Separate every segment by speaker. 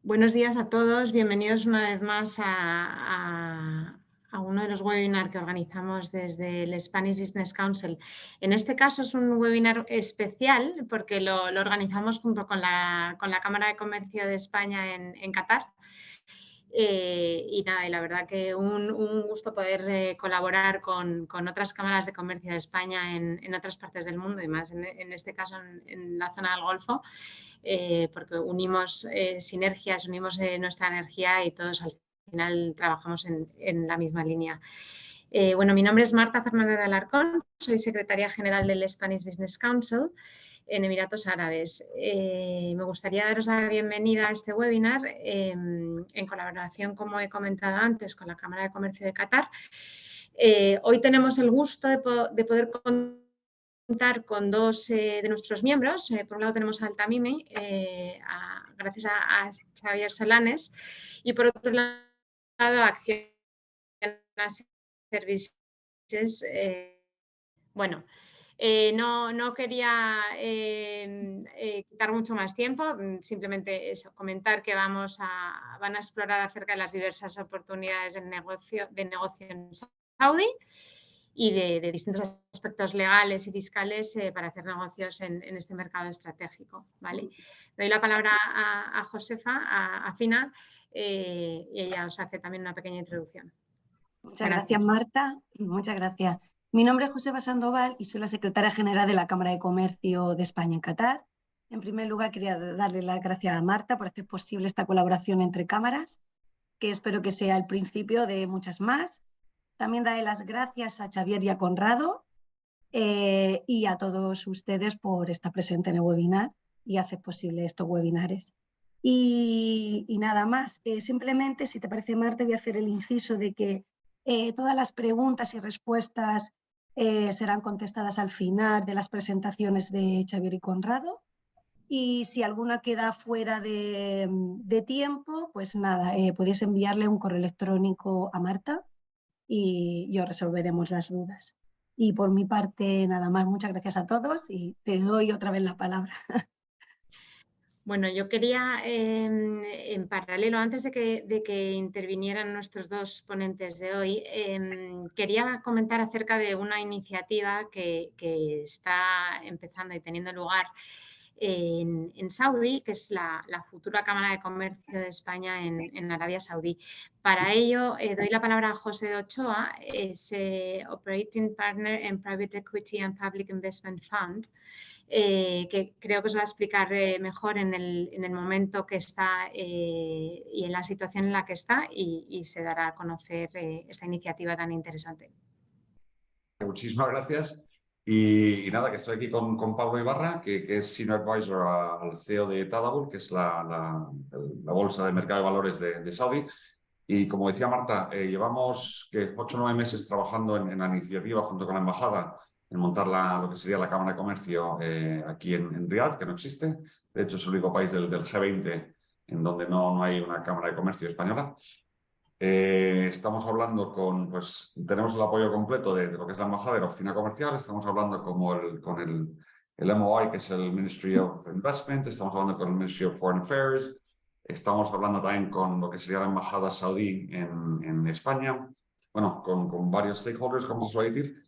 Speaker 1: Buenos días a todos, bienvenidos una vez más a uno de los webinars que organizamos desde el Spanish Business Council. En este caso es un webinar especial porque lo organizamos junto con la Cámara de Comercio de España en Qatar. Y la verdad que un gusto poder colaborar con otras cámaras de comercio de España en otras partes del mundo y más en este caso en la zona del Golfo. Porque unimos sinergias, unimos nuestra energía y todos al final trabajamos en la misma línea. Mi nombre es Marta Fernández de Alarcón, soy secretaria general del Spanish Business Council en Emiratos Árabes. Me gustaría daros la bienvenida a este webinar en colaboración, como he comentado antes, con la Cámara de Comercio de Qatar. Hoy tenemos el gusto de poder contar con dos de nuestros miembros. Por un lado tenemos a Altamimi, gracias a Xavier Solanes, y por otro lado a Acciona Services. No quería quitar mucho más tiempo, simplemente eso, comentar que van a explorar acerca de las diversas oportunidades de negocio en Saudi y de distintos aspectos legales y fiscales para hacer negocios en este mercado estratégico, ¿vale? Doy la palabra a Josefa, a Fina, y ella os hace también una pequeña introducción.
Speaker 2: Muchas gracias, Marta. Muchas gracias. Mi nombre es Josefa Sandoval y soy la secretaria general de la Cámara de Comercio de España en Qatar. En primer lugar, quería darle las gracias a Marta por hacer posible esta colaboración entre cámaras, que espero que sea el principio de muchas más. También daré las gracias a Xavier y a Conrado y a todos ustedes por estar presente en el webinar y hacer posible estos webinares. Y nada más. Simplemente, si te parece, Marta, voy a hacer el inciso de que todas las preguntas y respuestas serán contestadas al final de las presentaciones de Xavier y Conrado. Y si alguna queda fuera de tiempo, pues nada, podéis enviarle un correo electrónico a Marta y yo resolveremos las dudas. Y por mi parte, nada más, muchas gracias a todos y te doy otra vez la palabra.
Speaker 1: Bueno, yo quería, en paralelo, antes de que intervinieran nuestros dos ponentes de hoy, quería comentar acerca de una iniciativa que está empezando y teniendo lugar en Saudi, que es la futura Cámara de Comercio de España en Arabia Saudí. Para ello, doy la palabra a José Ochoa, es Operating Partner en Private Equity and Public Investment Fund, que creo que os va a explicar mejor en el momento que está y en la situación en la que está y se dará a conocer esta iniciativa tan interesante.
Speaker 3: Muchísimas gracias. Y nada, que estoy aquí con Pablo Ibarra, que es Senior Advisor al CEO de Tadawul, que es la bolsa de mercado de valores de Saudi. Y como decía Marta, llevamos 8 o 9 meses trabajando en la iniciativa junto con la embajada en montar lo que sería la Cámara de Comercio aquí en Riad, que no existe. De hecho, es el único país del G20 en donde no hay una Cámara de Comercio española. Estamos hablando tenemos el apoyo completo de lo que es la embajada de la oficina comercial, estamos hablando con el MOI, que es el Ministry of Investment, estamos hablando con el Ministry of Foreign Affairs, estamos hablando también con lo que sería la embajada saudí en España, bueno, con varios stakeholders, como se suele decir,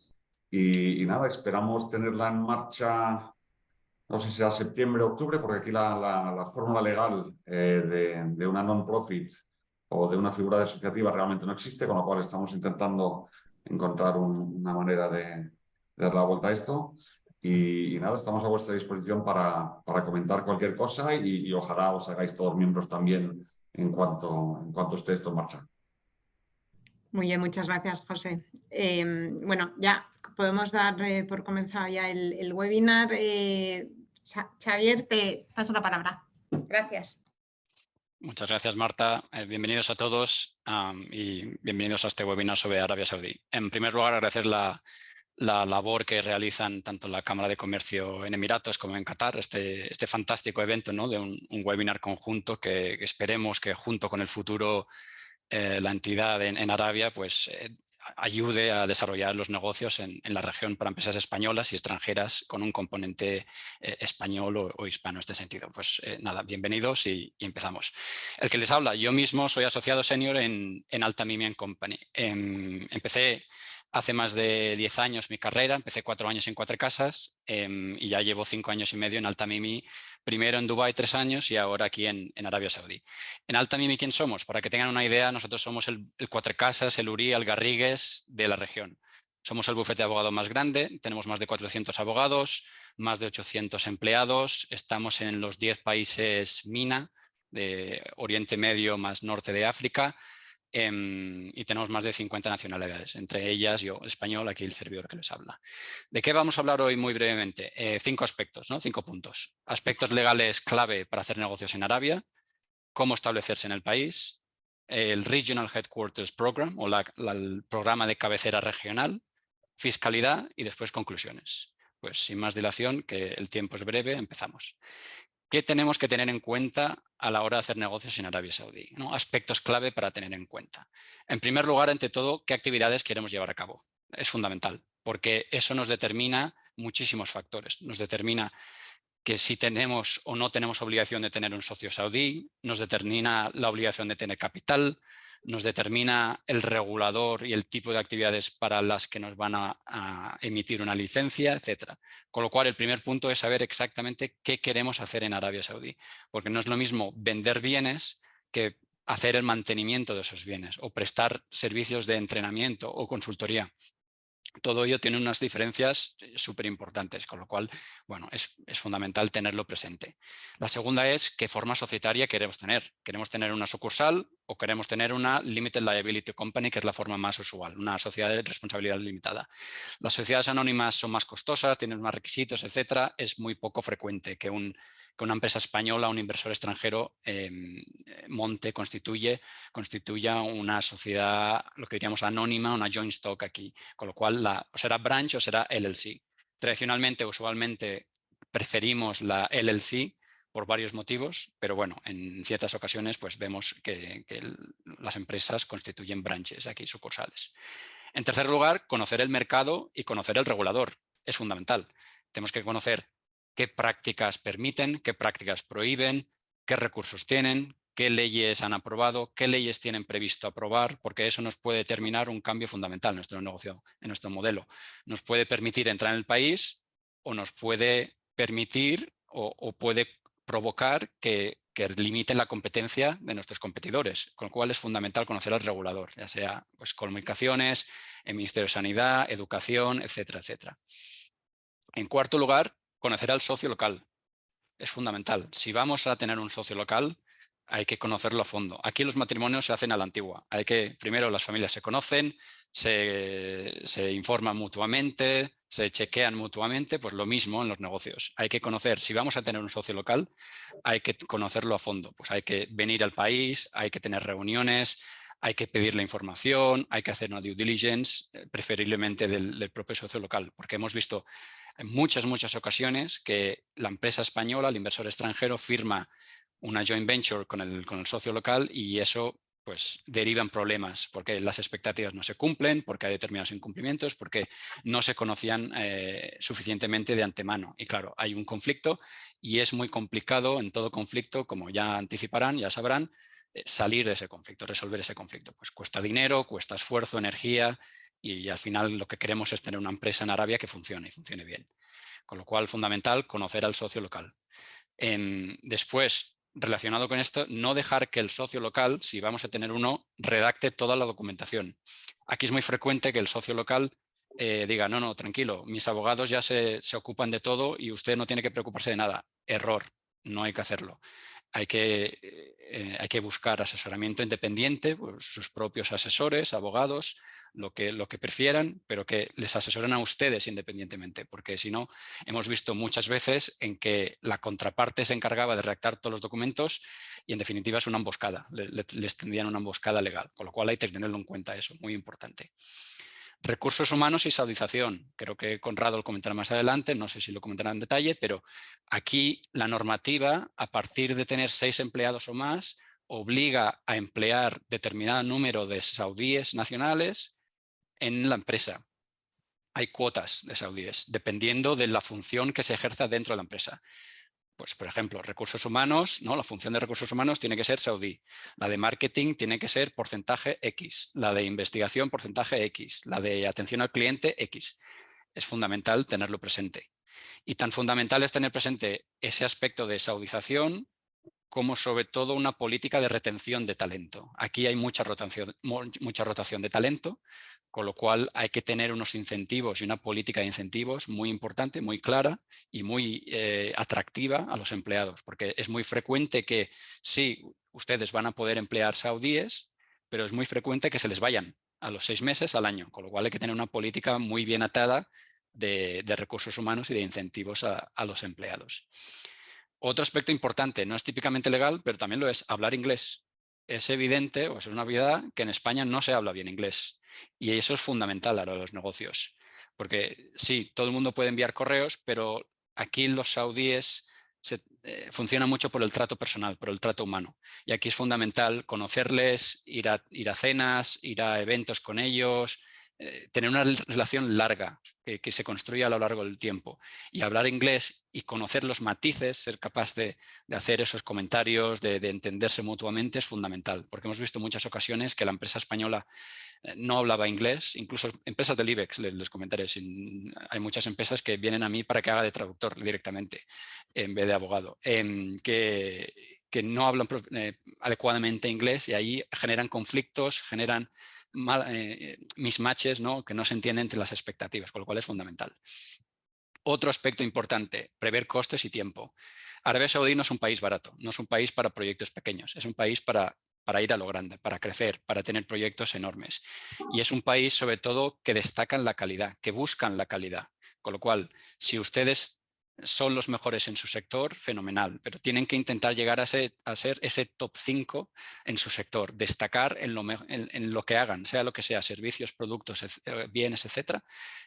Speaker 3: y nada, esperamos tenerla en marcha, no sé si será septiembre o octubre, porque aquí la fórmula legal de una non-profit o de una figura asociativa realmente no existe, con lo cual estamos intentando encontrar una manera de dar la vuelta a esto. Y nada, estamos a vuestra disposición para comentar cualquier cosa y ojalá os hagáis todos miembros también en cuanto esté esto en marcha.
Speaker 1: Muy bien, muchas gracias, José. Ya podemos dar por comenzado ya el webinar. Xavier, te paso la palabra. Gracias.
Speaker 4: Muchas gracias, Marta. Bienvenidos a todos y bienvenidos a este webinar sobre Arabia Saudí. En primer lugar, agradecer la labor que realizan tanto la Cámara de Comercio en Emiratos como en Qatar, este fantástico evento, ¿no?, de un webinar conjunto que esperemos que junto con el futuro la entidad en Arabia pues ayude a desarrollar los negocios en la región para empresas españolas y extranjeras con un componente español o hispano en este sentido. Pues nada, bienvenidos y empezamos. El que les habla, yo mismo soy asociado senior en Altamimi & Company. Empecé hace más de 10 años mi carrera, empecé 4 años en 4 casas y ya llevo 5 años y medio en Altamimi, primero en Dubái 3 años y ahora aquí en Arabia Saudí. En Altamimi, ¿quién somos? Para que tengan una idea, nosotros somos el 4 casas, el URI, el Garrigues de la región. Somos el bufete de abogado más grande, tenemos más de 400 abogados, más de 800 empleados, estamos en los 10 países MENA, de Oriente Medio más norte de África, y tenemos más de 50 nacionalidades, entre ellas yo, español, aquí el servidor que les habla. ¿De qué vamos a hablar hoy muy brevemente? 5 aspectos, ¿no? 5 puntos. Aspectos legales clave para hacer negocios en Arabia, cómo establecerse en el país, el Regional Headquarters Program o el programa de cabecera regional, fiscalidad y después conclusiones. Pues sin más dilación, que el tiempo es breve, empezamos. ¿Qué tenemos que tener en cuenta a la hora de hacer negocios en Arabia Saudí? ¿No? Aspectos clave para tener en cuenta. En primer lugar, ante todo, ¿qué actividades queremos llevar a cabo? Es fundamental, porque eso nos determina muchísimos factores. Nos determina que si tenemos o no tenemos obligación de tener un socio saudí, nos determina la obligación de tener capital, nos determina el regulador y el tipo de actividades para las que nos van a emitir una licencia, etc. Con lo cual, el primer punto es saber exactamente qué queremos hacer en Arabia Saudí, porque no es lo mismo vender bienes que hacer el mantenimiento de esos bienes o prestar servicios de entrenamiento o consultoría. Todo ello tiene unas diferencias súper importantes, con lo cual, bueno, es fundamental tenerlo presente. La segunda es qué forma societaria queremos tener. ¿Queremos tener una sucursal o queremos tener una Limited Liability Company, que es la forma más usual, una sociedad de responsabilidad limitada? Las sociedades anónimas son más costosas, tienen más requisitos, etcétera. Es muy poco frecuente que una empresa española, un inversor extranjero constituya una sociedad, lo que diríamos anónima, una joint stock aquí, con lo cual o será branch o será LLC. Tradicionalmente, usualmente, preferimos la LLC por varios motivos, pero bueno, en ciertas ocasiones pues vemos que las empresas constituyen branches aquí, sucursales. En tercer lugar, conocer el mercado y conocer el regulador. Es fundamental. Tenemos que conocer qué prácticas permiten, qué prácticas prohíben, qué recursos tienen, qué leyes han aprobado, qué leyes tienen previsto aprobar, porque eso nos puede determinar un cambio fundamental en nuestro negocio, en nuestro modelo. Nos puede permitir entrar en el país o nos puede permitir o puede provocar que limiten la competencia de nuestros competidores, con lo cual es fundamental conocer al regulador, ya sea pues, comunicaciones, el Ministerio de Sanidad, educación, etcétera, etcétera. En cuarto lugar, conocer al socio local. Es fundamental. Si vamos a tener un socio local, hay que conocerlo a fondo. Aquí los matrimonios se hacen a la antigua. Primero las familias se conocen, se informan mutuamente, se chequean mutuamente, pues lo mismo en los negocios. Hay que conocer, si vamos a tener un socio local, hay que conocerlo a fondo. Pues hay que venir al país, hay que tener reuniones, hay que pedir la información, hay que hacer una due diligence, preferiblemente del propio socio local, porque hemos visto en muchas ocasiones que la empresa española, el inversor extranjero, firma una joint venture con el socio local y eso pues deriva en problemas porque las expectativas no se cumplen, porque hay determinados incumplimientos, porque no se conocían suficientemente de antemano. Y claro, hay un conflicto y es muy complicado en todo conflicto, como ya anticiparán, ya sabrán, salir de ese conflicto, resolver ese conflicto. Pues cuesta dinero, cuesta esfuerzo, energía y al final lo que queremos es tener una empresa en Arabia que funcione y funcione bien. Con lo cual, fundamental, conocer al socio local. Después, relacionado con esto, no dejar que el socio local, si vamos a tener uno, redacte toda la documentación. Aquí es muy frecuente que el socio local diga, no, tranquilo, mis abogados ya se ocupan de todo y usted no tiene que preocuparse de nada. Error, no hay que hacerlo. Hay que buscar asesoramiento independiente, pues sus propios asesores, abogados, lo que prefieran, pero que les asesoren a ustedes independientemente, porque si no, hemos visto muchas veces en que la contraparte se encargaba de redactar todos los documentos y en definitiva es una emboscada, les tendían una emboscada legal, con lo cual hay que tenerlo en cuenta eso, muy importante. Recursos humanos y saudización. Creo que Conrado lo comentará más adelante, no sé si lo comentará en detalle, pero aquí la normativa, a partir de tener 6 empleados o más, obliga a emplear determinado número de saudíes nacionales en la empresa. Hay cuotas de saudíes, dependiendo de la función que se ejerza dentro de la empresa. Pues, por ejemplo, recursos humanos, ¿no? La función de recursos humanos tiene que ser saudí. La de marketing tiene que ser porcentaje X. La de investigación, porcentaje X. La de atención al cliente, X. Es fundamental tenerlo presente. Y tan fundamental es tener presente ese aspecto de saudización como sobre todo una política de retención de talento. Aquí hay mucha rotación de talento, con lo cual hay que tener unos incentivos y una política de incentivos muy importante, muy clara y muy atractiva a los empleados, porque es muy frecuente que sí, ustedes van a poder emplear saudíes, pero es muy frecuente que se les vayan a los 6 meses al año, con lo cual hay que tener una política muy bien atada de recursos humanos y de incentivos a los empleados. Otro aspecto importante, no es típicamente legal, pero también lo es hablar inglés. Es evidente, o es una obviedad, que en España no se habla bien inglés. Y eso es fundamental a los negocios. Porque sí, todo el mundo puede enviar correos, pero aquí los saudíes funcionan mucho por el trato personal, por el trato humano. Y aquí es fundamental conocerles, ir a cenas, ir a eventos con ellos, tener una relación larga que se construya a lo largo del tiempo. Y hablar inglés y conocer los matices, ser capaz de hacer esos comentarios, de entenderse mutuamente es fundamental. Porque hemos visto muchas ocasiones que la empresa española no hablaba inglés, incluso empresas del IBEX, les comentaré. Hay muchas empresas que vienen a mí para que haga de traductor directamente en vez de abogado, que no hablan adecuadamente inglés y ahí generan conflictos, generan mismatches, ¿no? Que no se entienden entre las expectativas, con lo cual es fundamental. Otro aspecto importante, prever costes y tiempo. Arabia Saudí no es un país barato, no es un país para proyectos pequeños, es un país para ir a lo grande, para crecer, para tener proyectos enormes. Y es un país, sobre todo, que destacan la calidad, que buscan la calidad. Con lo cual, si ustedes son los mejores en su sector, fenomenal, pero tienen que intentar llegar a ser ese top 5 en su sector, destacar en lo que hagan, sea lo que sea, servicios, productos, bienes, etcétera.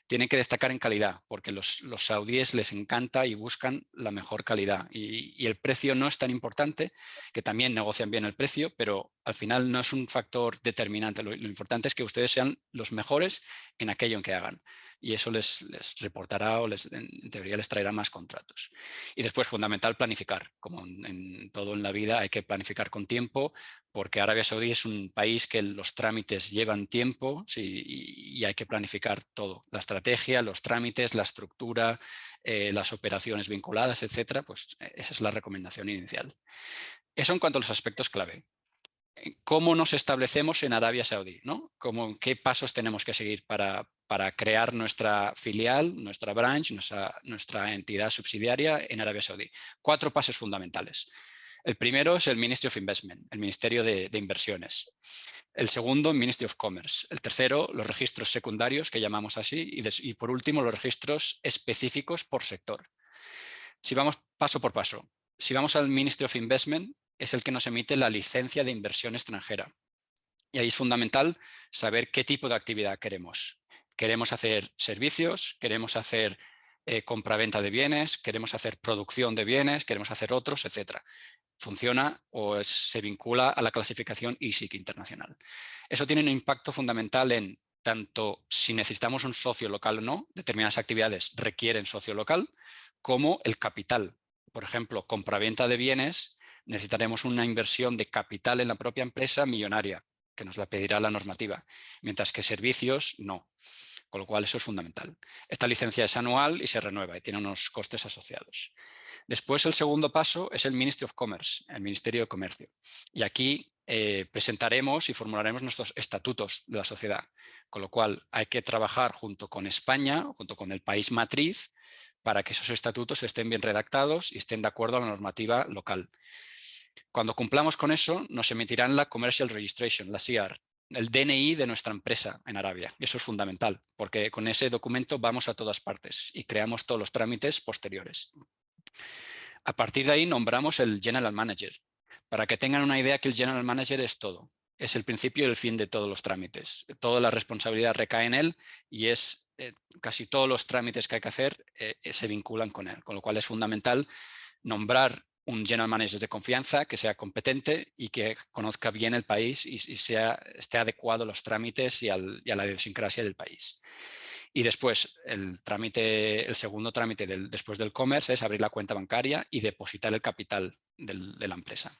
Speaker 4: Tienen que destacar en calidad, porque los saudíes les encanta y buscan la mejor calidad. Y el precio no es tan importante, que también negocian bien el precio, pero al final no es un factor determinante. Lo importante es que ustedes sean los mejores en aquello en que hagan. Y eso les reportará o en teoría les traerá más contratos. Y después, fundamental, planificar. Como en todo en la vida, hay que planificar con tiempo, porque Arabia Saudí es un país que los trámites llevan tiempo, sí, y hay que planificar todo. La estrategia, los trámites, la estructura, las operaciones vinculadas, etcétera. Pues esa es la recomendación inicial. Eso en cuanto a los aspectos clave. ¿Cómo nos establecemos en Arabia Saudí, ¿no? ¿Qué pasos tenemos que seguir para crear nuestra filial, nuestra branch, nuestra entidad subsidiaria en Arabia Saudí? 4 pasos fundamentales. El primero es el Ministry of Investment, el Ministerio de Inversiones. El segundo, Ministry of Commerce. El tercero, los registros secundarios, que llamamos así. Y por último, los registros específicos por sector. Si vamos paso por paso. Si vamos al Ministry of Investment, es el que nos emite la licencia de inversión extranjera. Y ahí es fundamental saber qué tipo de actividad queremos. ¿Queremos hacer servicios? ¿Queremos hacer compraventa de bienes? ¿Queremos hacer producción de bienes? ¿Queremos hacer otros? Etcétera. Funciona o se vincula a la clasificación ISIC internacional. Eso tiene un impacto fundamental en tanto si necesitamos un socio local o no, determinadas actividades requieren socio local, como el capital. Por ejemplo, compraventa de bienes, necesitaremos una inversión de capital en la propia empresa millonaria, que nos la pedirá la normativa, mientras que servicios no. Con lo cual eso es fundamental. Esta licencia es anual y se renueva y tiene unos costes asociados. Después el segundo paso es el Ministry of Commerce, el Ministerio de Comercio. Y aquí presentaremos y formularemos nuestros estatutos de la sociedad, con lo cual hay que trabajar junto con España, junto con el país matriz, para que esos estatutos estén bien redactados y estén de acuerdo a la normativa local. Cuando cumplamos con eso, nos emitirán la Commercial Registration, la CR, el DNI de nuestra empresa en Arabia. Y eso es fundamental, porque con ese documento vamos a todas partes y creamos todos los trámites posteriores. A partir de ahí nombramos el General Manager, para que tengan una idea que el General Manager es todo. Es el principio y el fin de todos los trámites. Toda la responsabilidad recae en él y es casi todos los trámites que hay que hacer se vinculan con él, con lo cual es fundamental nombrar un general manager de confianza que sea competente y que conozca bien el país y esté adecuado a los trámites y a la idiosincrasia del país. Y después, el segundo trámite después del commerce es abrir la cuenta bancaria y depositar el capital de la empresa.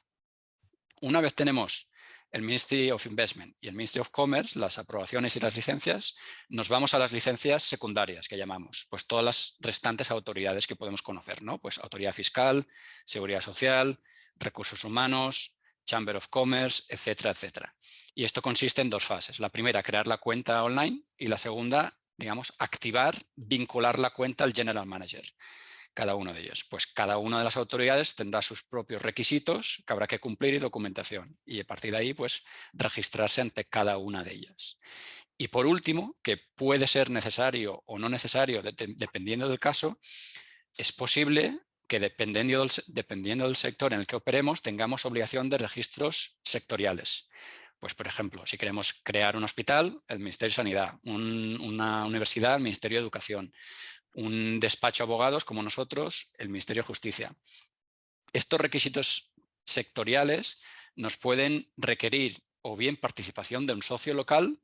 Speaker 4: Una vez tenemos el Ministry of Investment y el Ministry of Commerce, las aprobaciones y las licencias, nos vamos a las licencias secundarias que llamamos, pues todas las restantes autoridades que podemos conocer, ¿no? Pues autoridad fiscal, seguridad social, recursos humanos, Chamber of Commerce, etcétera, etcétera. Y esto consiste en dos fases. La primera, crear la cuenta online, y la segunda, digamos, activar, vincular la cuenta al General Manager. Cada uno de ellos. Pues cada una de las autoridades tendrá sus propios requisitos que habrá que cumplir y documentación. Y a partir de ahí, pues, registrarse ante cada una de ellas. Y por último, que puede ser necesario o no necesario, dependiendo del caso, es posible que dependiendo del sector en el que operemos, tengamos obligación de registros sectoriales. Pues, por ejemplo, si queremos crear un hospital, el Ministerio de Sanidad, una universidad, el Ministerio de Educación, un despacho de abogados como nosotros, el Ministerio de Justicia. Estos requisitos sectoriales nos pueden requerir o bien participación de un socio local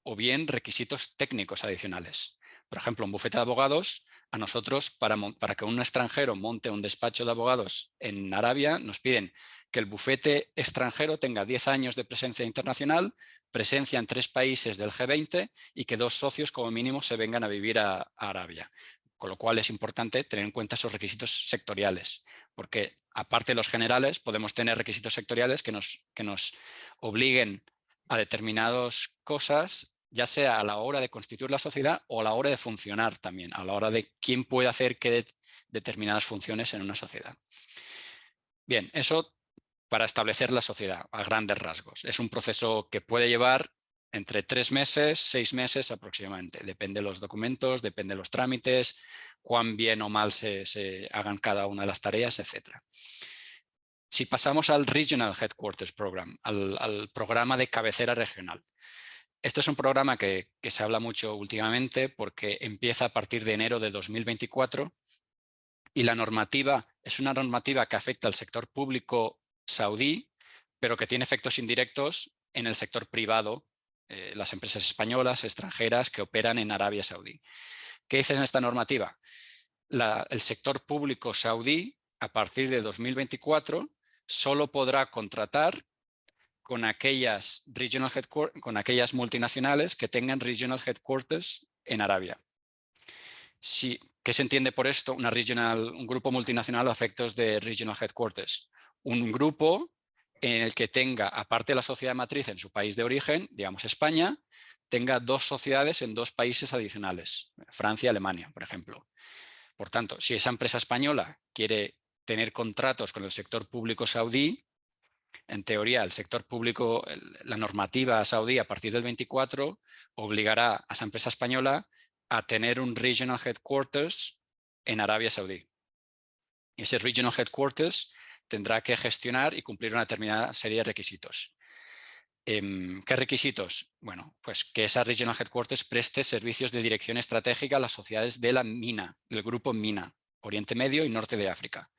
Speaker 4: o bien requisitos técnicos adicionales. Por ejemplo, un bufete de abogados, a nosotros para que un extranjero monte un despacho de abogados en Arabia, nos piden que el bufete extranjero tenga 10 años de presencia internacional, presencia en 3 países del G20 y que 2 socios como mínimo se vengan a vivir a Arabia. Con lo cual es importante tener en cuenta esos requisitos sectoriales, porque aparte de los generales podemos tener requisitos sectoriales que nos obliguen a determinadas cosas, ya sea a la hora de constituir la sociedad o a la hora de funcionar también, a la hora de quién puede hacer qué determinadas funciones en una sociedad. Bien, eso para establecer la sociedad a grandes rasgos. Es un proceso que puede llevar entre 3 meses, 6 meses aproximadamente. Depende de los documentos, depende de los trámites, cuán bien o mal se hagan cada una de las tareas, etc. Si pasamos al Regional Headquarters Program, al programa de cabecera regional. Este es un programa que se habla mucho últimamente porque empieza a partir de enero de 2024 y la normativa es una normativa que afecta al sector público saudí, pero que tiene efectos indirectos en el sector privado, las empresas españolas, extranjeras que operan en Arabia Saudí. ¿Qué dice en esta normativa? El sector público saudí, a partir de 2024, solo podrá contratar con aquellas multinacionales que tengan regional headquarters en Arabia. ¿Qué se entiende por esto? Un grupo multinacional a efectos de regional headquarters. Un grupo en el que tenga, aparte de la sociedad matriz en su país de origen, digamos España, tenga 2 sociedades en 2 países adicionales, Francia y Alemania, por ejemplo. Por tanto, si esa empresa española quiere tener contratos con el sector público saudí, en teoría, el sector público, la normativa saudí a partir del 24 obligará a esa empresa española a tener un Regional Headquarters en Arabia Saudí. Y ese Regional Headquarters tendrá que gestionar y cumplir una determinada serie de requisitos. ¿Qué requisitos? Bueno, pues que esa Regional Headquarters preste servicios de dirección estratégica a las sociedades de la MINA, del grupo MINA, Oriente Medio y Norte de África.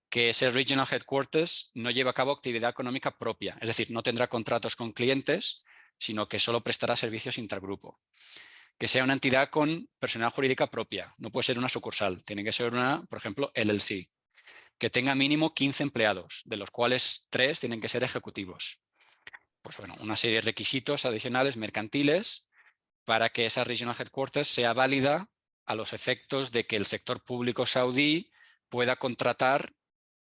Speaker 4: Que ese Regional Headquarters no lleve a cabo actividad económica propia, es decir, no tendrá contratos con clientes, sino que solo prestará servicios intragrupo. Que sea una entidad con personalidad jurídica propia, no puede ser una sucursal, tiene que ser una, por ejemplo, LLC. Que tenga mínimo 15 empleados, de los cuales 3 tienen que ser ejecutivos. Pues bueno, una serie de requisitos adicionales mercantiles para que esa Regional Headquarters sea válida a los efectos de que el sector público saudí pueda contratar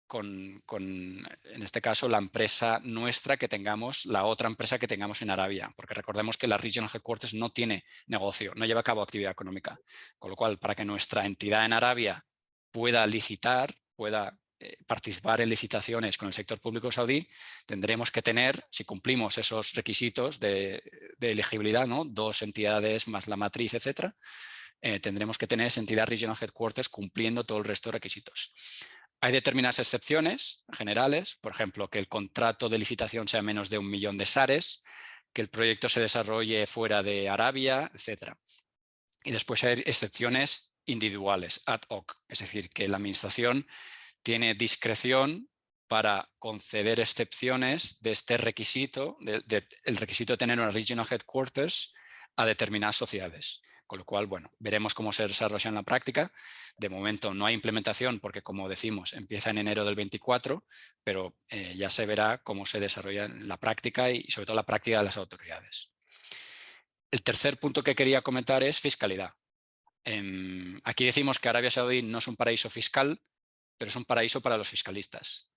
Speaker 4: con, en este caso, la empresa nuestra que tengamos, la otra empresa que tengamos en Arabia, porque recordemos que la Regional Headquarters no tiene negocio, no lleva a cabo actividad económica, con lo cual, para que nuestra entidad en Arabia pueda licitar, pueda participar en licitaciones con el sector público saudí, tendremos que tener, si cumplimos esos requisitos de elegibilidad, ¿no? 2 entidades más la matriz, etcétera, tendremos que tener esa entidad Regional Headquarters cumpliendo todo el resto de requisitos. Hay determinadas excepciones generales, por ejemplo, que el contrato de licitación sea menos de 1 millón de SARES, que el proyecto se desarrolle fuera de Arabia, etc. Y después hay excepciones individuales, ad hoc, es decir, que la administración tiene discreción para conceder excepciones de este requisito, el requisito de tener una regional headquarters a determinadas sociedades. Con lo cual, bueno, veremos cómo se desarrolla en la práctica. De momento no hay implementación porque, como decimos, empieza en enero del 24, pero ya se verá cómo se desarrolla en la práctica y sobre todo la práctica de las autoridades. El tercer punto que quería comentar es fiscalidad. Aquí decimos que Arabia Saudí no es un paraíso fiscal, pero es un paraíso para los fiscalistas.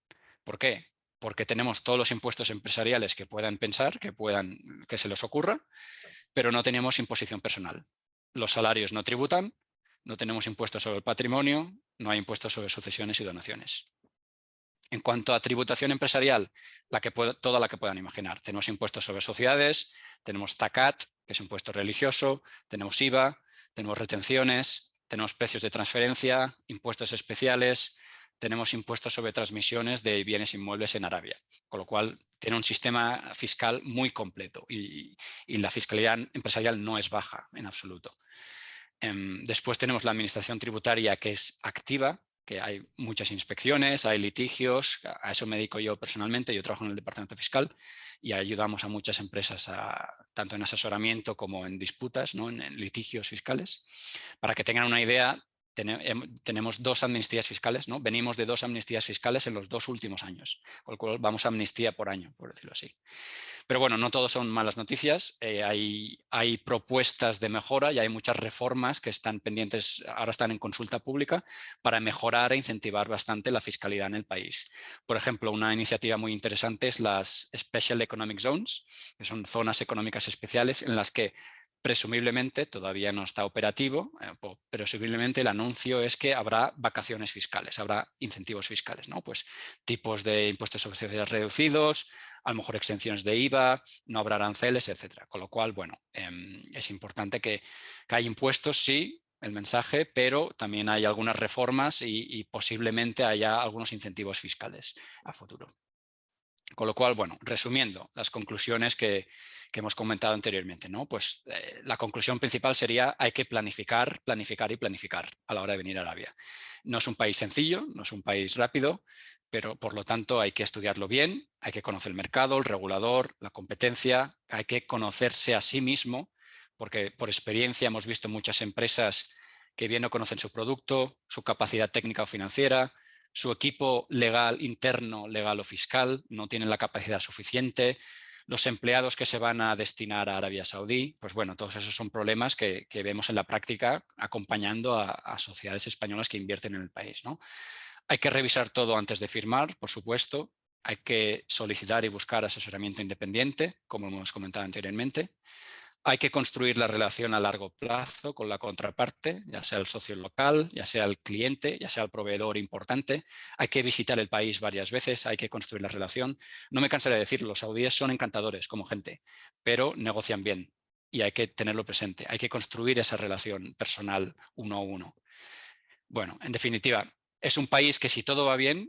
Speaker 4: ¿Por qué? Porque tenemos todos los impuestos empresariales que puedan pensar, que se les ocurra, pero no tenemos imposición personal. Los salarios no tributan, no tenemos impuestos sobre el patrimonio, no hay impuestos sobre sucesiones y donaciones. En cuanto a tributación empresarial, toda la que puedan imaginar. Tenemos impuestos sobre sociedades, tenemos zakat, que es impuesto religioso, tenemos IVA, tenemos retenciones, tenemos precios de transferencia, impuestos especiales, tenemos impuestos sobre transmisiones de bienes inmuebles en Arabia, con lo cual tiene un sistema fiscal muy completo y la fiscalidad empresarial no es baja en absoluto. Después tenemos la administración tributaria, que es activa, que hay muchas inspecciones, hay litigios, a eso me dedico yo personalmente, yo trabajo en el departamento fiscal y ayudamos a muchas empresas tanto en asesoramiento como en disputas, ¿no? en litigios fiscales. Para que tengan una idea, tenemos 2 amnistías fiscales, ¿no? Venimos de 2 amnistías fiscales en los 2 últimos años, con lo cual vamos a amnistía por año, por decirlo así. Pero bueno, no todo son malas noticias, hay propuestas de mejora y hay muchas reformas que están pendientes, ahora están en consulta pública, para mejorar e incentivar bastante la fiscalidad en el país. Por ejemplo, una iniciativa muy interesante es las Special Economic Zones, que son zonas económicas especiales en las que presumiblemente, todavía no está operativo, presumiblemente el anuncio es que habrá vacaciones fiscales, habrá incentivos fiscales, ¿no? Pues tipos de impuestos sobre sociedades reducidos, a lo mejor exenciones de IVA, no habrá aranceles, etcétera. Con lo cual, bueno, es importante que haya impuestos, sí, el mensaje, pero también hay algunas reformas y posiblemente haya algunos incentivos fiscales a futuro. Con lo cual, bueno, resumiendo las conclusiones que hemos comentado anteriormente, ¿no? Pues la conclusión principal sería: hay que planificar, planificar y planificar a la hora de venir a Arabia. No es un país sencillo, no es un país rápido, pero por lo tanto hay que estudiarlo bien, hay que conocer el mercado, el regulador, la competencia, hay que conocerse a sí mismo, porque por experiencia hemos visto muchas empresas que bien no conocen su producto, su capacidad técnica o financiera, su equipo legal interno, legal o fiscal, no tienen la capacidad suficiente, los empleados que se van a destinar a Arabia Saudí, pues bueno, todos esos son problemas que vemos en la práctica acompañando a sociedades españolas que invierten en el país, ¿no? Hay que revisar todo antes de firmar, por supuesto, hay que solicitar y buscar asesoramiento independiente, como hemos comentado anteriormente. Hay que construir la relación a largo plazo con la contraparte, ya sea el socio local, ya sea el cliente, ya sea el proveedor importante. Hay que visitar el país varias veces, hay que construir la relación. No me cansaré de decirlo, los saudíes son encantadores como gente, pero negocian bien y hay que tenerlo presente. Hay que construir esa relación personal uno a uno. Bueno, en definitiva, es un país que, si todo va bien,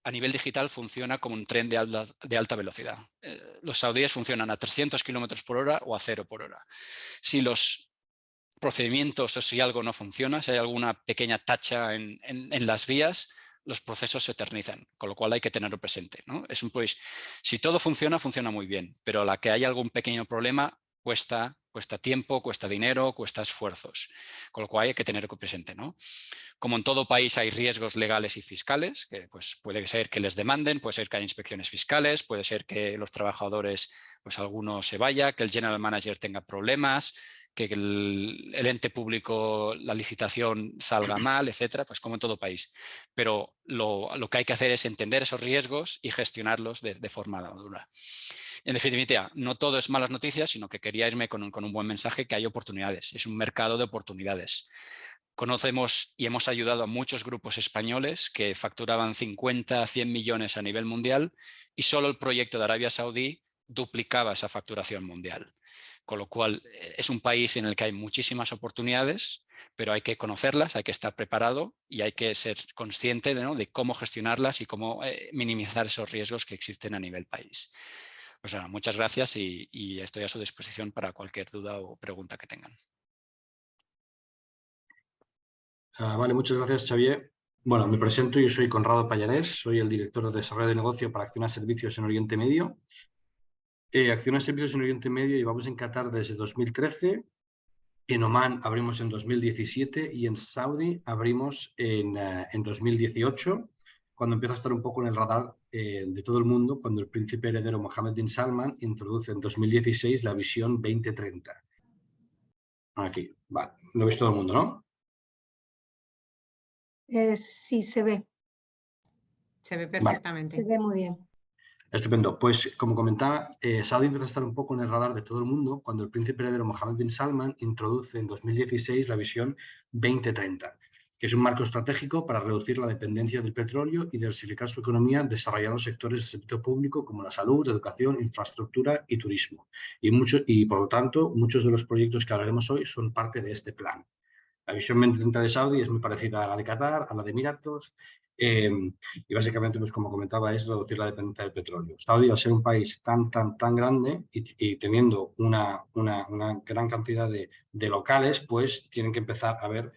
Speaker 4: a nivel digital funciona como un tren de alta velocidad. Los saudíes funcionan a 300 kilómetros por hora o a 0 por hora. Si los procedimientos o si algo no funciona, si hay alguna pequeña tacha en las vías, los procesos se eternizan, con lo cual hay que tenerlo presente, ¿no? Es un país, si todo funciona, funciona muy bien, pero a la que hay algún pequeño problema, cuesta tiempo, cuesta dinero, cuesta esfuerzos, con lo cual hay que tenerlo presente, ¿no? Como en todo país hay riesgos legales y fiscales, que pues puede ser que les demanden, puede ser que haya inspecciones fiscales, puede ser que los trabajadores, pues alguno se vaya, que el general manager tenga problemas, que el ente público, la licitación salga mal, etcétera, pues como en todo país. Pero lo que hay que hacer es entender esos riesgos y gestionarlos de forma madura. En definitiva, no todo es malas noticias, sino que quería irme con un buen mensaje, que hay oportunidades, es un mercado de oportunidades. Conocemos y hemos ayudado a muchos grupos españoles que facturaban 50 a 100 millones a nivel mundial y solo el proyecto de Arabia Saudí duplicaba esa facturación mundial. Con lo cual es un país en el que hay muchísimas oportunidades, pero hay que conocerlas, hay que estar preparado y hay que ser consciente de cómo gestionarlas y cómo minimizar esos riesgos que existen a nivel país. Pues bueno, muchas gracias y estoy a su disposición para cualquier duda o pregunta que tengan.
Speaker 5: Vale, muchas gracias, Xavier. Bueno, me presento, yo soy Conrado Pallarés, soy el director de Desarrollo de Negocio para Acciona Servicios en Oriente Medio. Acciona Servicios en Oriente Medio llevamos en Qatar desde 2013, en Oman abrimos en 2017 y en Saudi abrimos en 2018, cuando empieza a estar un poco en el radar de todo el mundo, cuando el príncipe heredero Mohammed bin Salman introduce en 2016 la visión 2030. Aquí, vale, lo veis todo el mundo, ¿no?
Speaker 2: Sí, se ve.
Speaker 1: Se ve perfectamente.
Speaker 2: Se ve muy bien.
Speaker 5: Estupendo. Pues, como comentaba, Saudi empieza a estar un poco en el radar de todo el mundo cuando el príncipe heredero Mohammed bin Salman introduce en 2016 la visión 2030, que es un marco estratégico para reducir la dependencia del petróleo y diversificar su economía desarrollando sectores del sector público como la salud, educación, infraestructura y turismo. Y por lo tanto, muchos de los proyectos que hablaremos hoy son parte de este plan. La visión 2030 de Saudi es muy parecida a la de Qatar, a la de Emiratos, y básicamente, pues como comentaba, es reducir la dependencia del petróleo. Saudi, al ser un país tan grande y teniendo una gran cantidad de locales, pues tienen que empezar a ver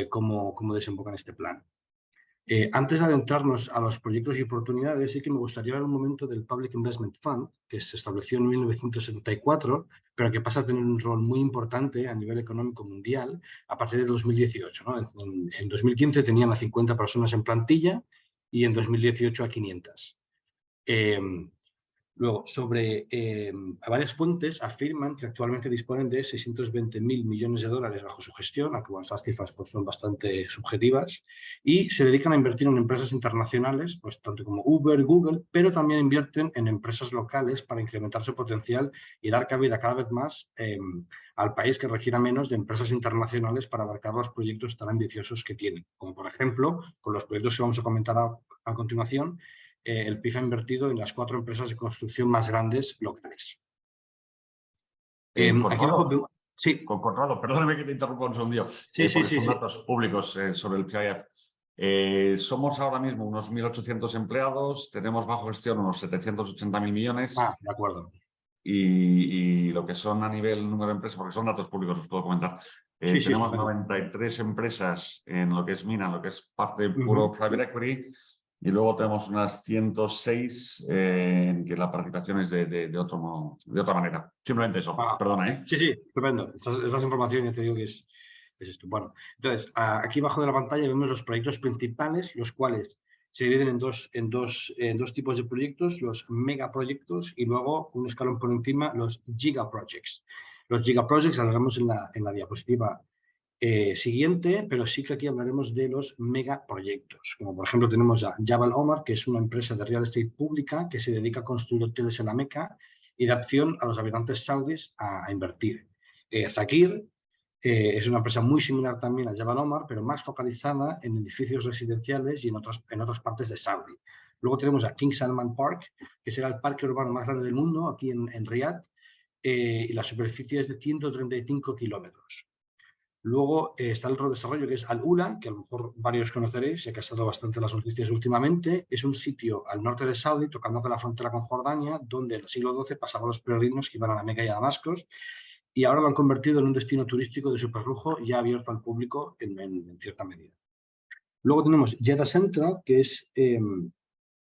Speaker 5: cómo desembocan este plan. Antes de adentrarnos a los proyectos y oportunidades, sí que me gustaría hablar un momento del Public Investment Fund, que se estableció en 1974, pero que pasa a tener un rol muy importante a nivel económico mundial a partir de 2018, ¿no? En 2015 tenían a 50 personas en plantilla y en 2018 a 500. Luego, varias fuentes afirman que actualmente disponen de 620.000 millones de dólares bajo su gestión, aunque bueno, estas cifras pues, son bastante subjetivas, y se dedican a invertir en empresas internacionales, pues tanto como Uber, Google, pero también invierten en empresas locales para incrementar su potencial y dar cabida cada vez más al país, que requiera menos de empresas internacionales para abarcar los proyectos tan ambiciosos que tienen, como por ejemplo, con los proyectos que vamos a comentar a continuación. El PIB ha invertido en las 4 empresas de construcción más grandes locales.
Speaker 3: Aquí abajo,
Speaker 5: sí.
Speaker 3: Conrado, perdóname que te interrumpa un segundo,
Speaker 5: sí,
Speaker 3: porque son datos públicos sobre el PIF. Somos ahora mismo unos 1.800 empleados, tenemos bajo gestión unos 780.000 millones.
Speaker 5: De acuerdo.
Speaker 3: Y lo que son a nivel número de empresas, porque son datos públicos, os puedo comentar. Tenemos 93 empresas en lo que es mina, en lo que es parte puro private equity. Y luego tenemos unas 106 en que la participación es de otra manera. Simplemente eso, perdona.
Speaker 5: Sí, estupendo. Estas informaciones ya te digo que es esto. Bueno, entonces, aquí abajo de la pantalla vemos los proyectos principales, los cuales se dividen en dos tipos de proyectos, los megaproyectos y luego un escalón por encima, los gigaprojects. Los gigaprojects hablaremos en la diapositiva siguiente, pero sí que aquí hablaremos de los megaproyectos. Como por ejemplo tenemos a Jabal Omar, que es una empresa de real estate pública que se dedica a construir hoteles en la Meca y da opción a los habitantes saudíes a invertir. Zakir es una empresa muy similar también a Jabal Omar, pero más focalizada en edificios residenciales y en otras partes de Saudi. Luego tenemos a King Salman Park, que será el parque urbano más grande del mundo, aquí en Riyadh, y la superficie es de 135 kilómetros. Luego está el otro desarrollo, que es Al-Ula, que a lo mejor varios conoceréis, ya que ha estado bastante en las noticias últimamente. Es un sitio al norte de Saudi, tocando con la frontera con Jordania, donde en el siglo XII pasaban los peregrinos que iban a la Meca y a Damasco, y ahora lo han convertido en un destino turístico de superlujo ya abierto al público en cierta medida. Luego tenemos Jeddah Central, que es,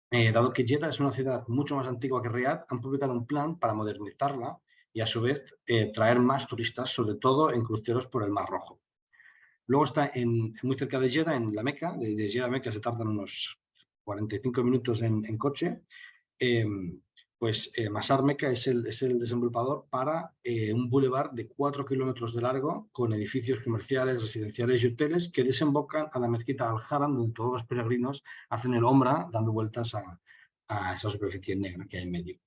Speaker 5: dado que Jeddah es una ciudad mucho más antigua que Riyadh, han publicado un plan para modernizarla y a su vez traer más turistas, sobre todo en cruceros por el Mar Rojo. Luego está muy cerca de Jeddah, en la Meca. De Jeddah a Meca se tardan unos 45 minutos en coche. Masar Meca es el desenvolupador para un bulevar de 4 kilómetros de largo con edificios comerciales, residenciales y hoteles que desembocan a la mezquita Al-Haram, donde todos los peregrinos hacen el Omra dando vueltas a esa superficie negra que hay en medio.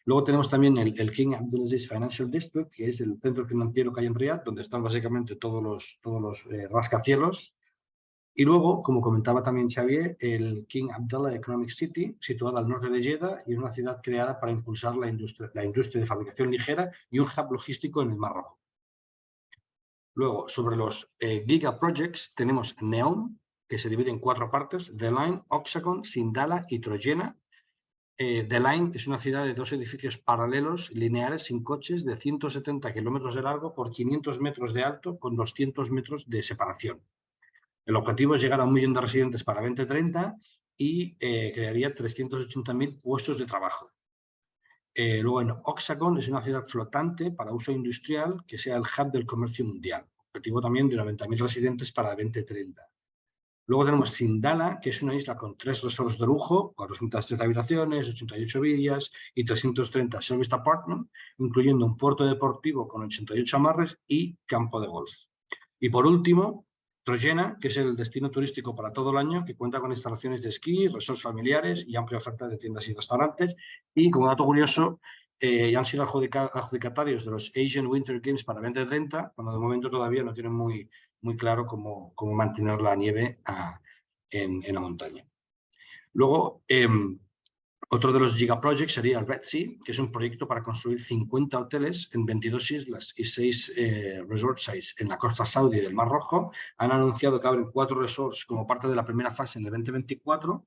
Speaker 5: Luego tenemos también el King Abdulaziz Financial District, que es el centro financiero que hay en Riyadh, donde están básicamente todos los rascacielos. Y luego, como comentaba también Xavier, el King Abdullah Economic City, situada al norte de Jeddah y una ciudad creada para impulsar la industria de fabricación ligera y un hub logístico en el Mar Rojo. Luego, sobre los Giga Projects, tenemos Neom, que se divide en 4 partes: The Line, Oxagon, Sindala y Trojena. The Line es una ciudad de 2 edificios paralelos, lineares, sin coches, de 170 kilómetros de largo por 500 metros de alto, con 200 metros de separación. El objetivo es llegar a 1 millón de residentes para 2030 y crearía 380.000 puestos de trabajo. Luego en Oxagon es una ciudad flotante para uso industrial que sea el hub del comercio mundial. Objetivo también de 90.000 residentes para 2030. Luego tenemos Sindala, que es una isla con 3 resorts de lujo, 413 habitaciones, 88 villas y 330 service apartments, incluyendo un puerto deportivo con 88 amarres y campo de golf. Y por último, Trojena, que es el destino turístico para todo el año, que cuenta con instalaciones de esquí, resorts familiares y amplia oferta de tiendas y restaurantes. Y como dato curioso, ya han sido adjudicatarios de los Asian Winter Games para 2030, cuando de momento todavía no tienen muy claro cómo mantener la nieve en la montaña. Luego, otro de los gigaprojects sería el Red Sea, que es un proyecto para construir 50 hoteles en 22 islas y 6 resort sites en la costa saudí del Mar Rojo. Han anunciado que abren 4 resorts como parte de la primera fase en el 2024.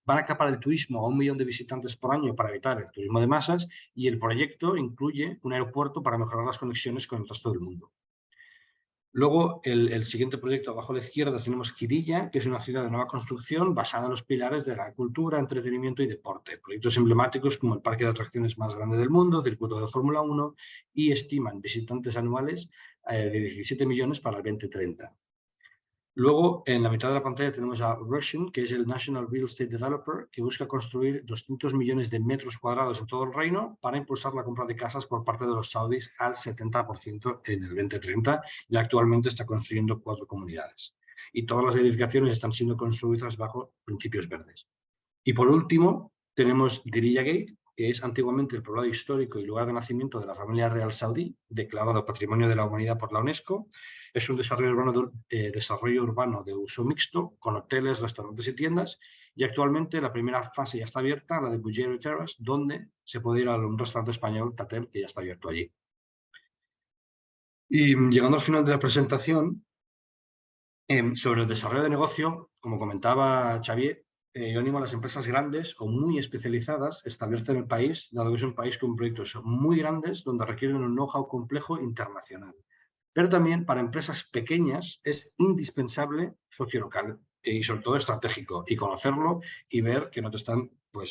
Speaker 5: Van a capar el turismo a 1 millón de visitantes por año para evitar el turismo de masas, y el proyecto incluye un aeropuerto para mejorar las conexiones con el resto del mundo. Luego, el siguiente proyecto abajo a la izquierda tenemos Qiddiya, que es una ciudad de nueva construcción basada en los pilares de la cultura, entretenimiento y deporte. Proyectos emblemáticos como el parque de atracciones más grande del mundo, circuito de Fórmula 1, y estiman visitantes anuales de 17 millones para el 2030. Luego, en la mitad de la pantalla tenemos a Russian, que es el National Real Estate Developer, que busca construir 200 millones de metros cuadrados en todo el reino para impulsar la compra de casas por parte de los saudíes al 70% en el 2030, y actualmente está construyendo 4 comunidades. Y todas las edificaciones están siendo construidas bajo principios verdes. Y por último, tenemos Diriyah Gate, que es antiguamente el poblado histórico y lugar de nacimiento de la familia real saudí, declarado Patrimonio de la Humanidad por la UNESCO. Es un desarrollo urbano de uso mixto, con hoteles, restaurantes y tiendas, y actualmente la primera fase ya está abierta, la de Bujero Terrace, donde se puede ir a un restaurante español, Tatel, que ya está abierto allí. Y llegando al final de la presentación, sobre el desarrollo de negocio, como comentaba Xavier, yo animo a las empresas grandes o muy especializadas a establecerse en el país, dado que es un país con proyectos muy grandes donde requieren un know-how complejo internacional. Pero también para empresas pequeñas es indispensable socio local y sobre todo estratégico, y conocerlo y ver que no te están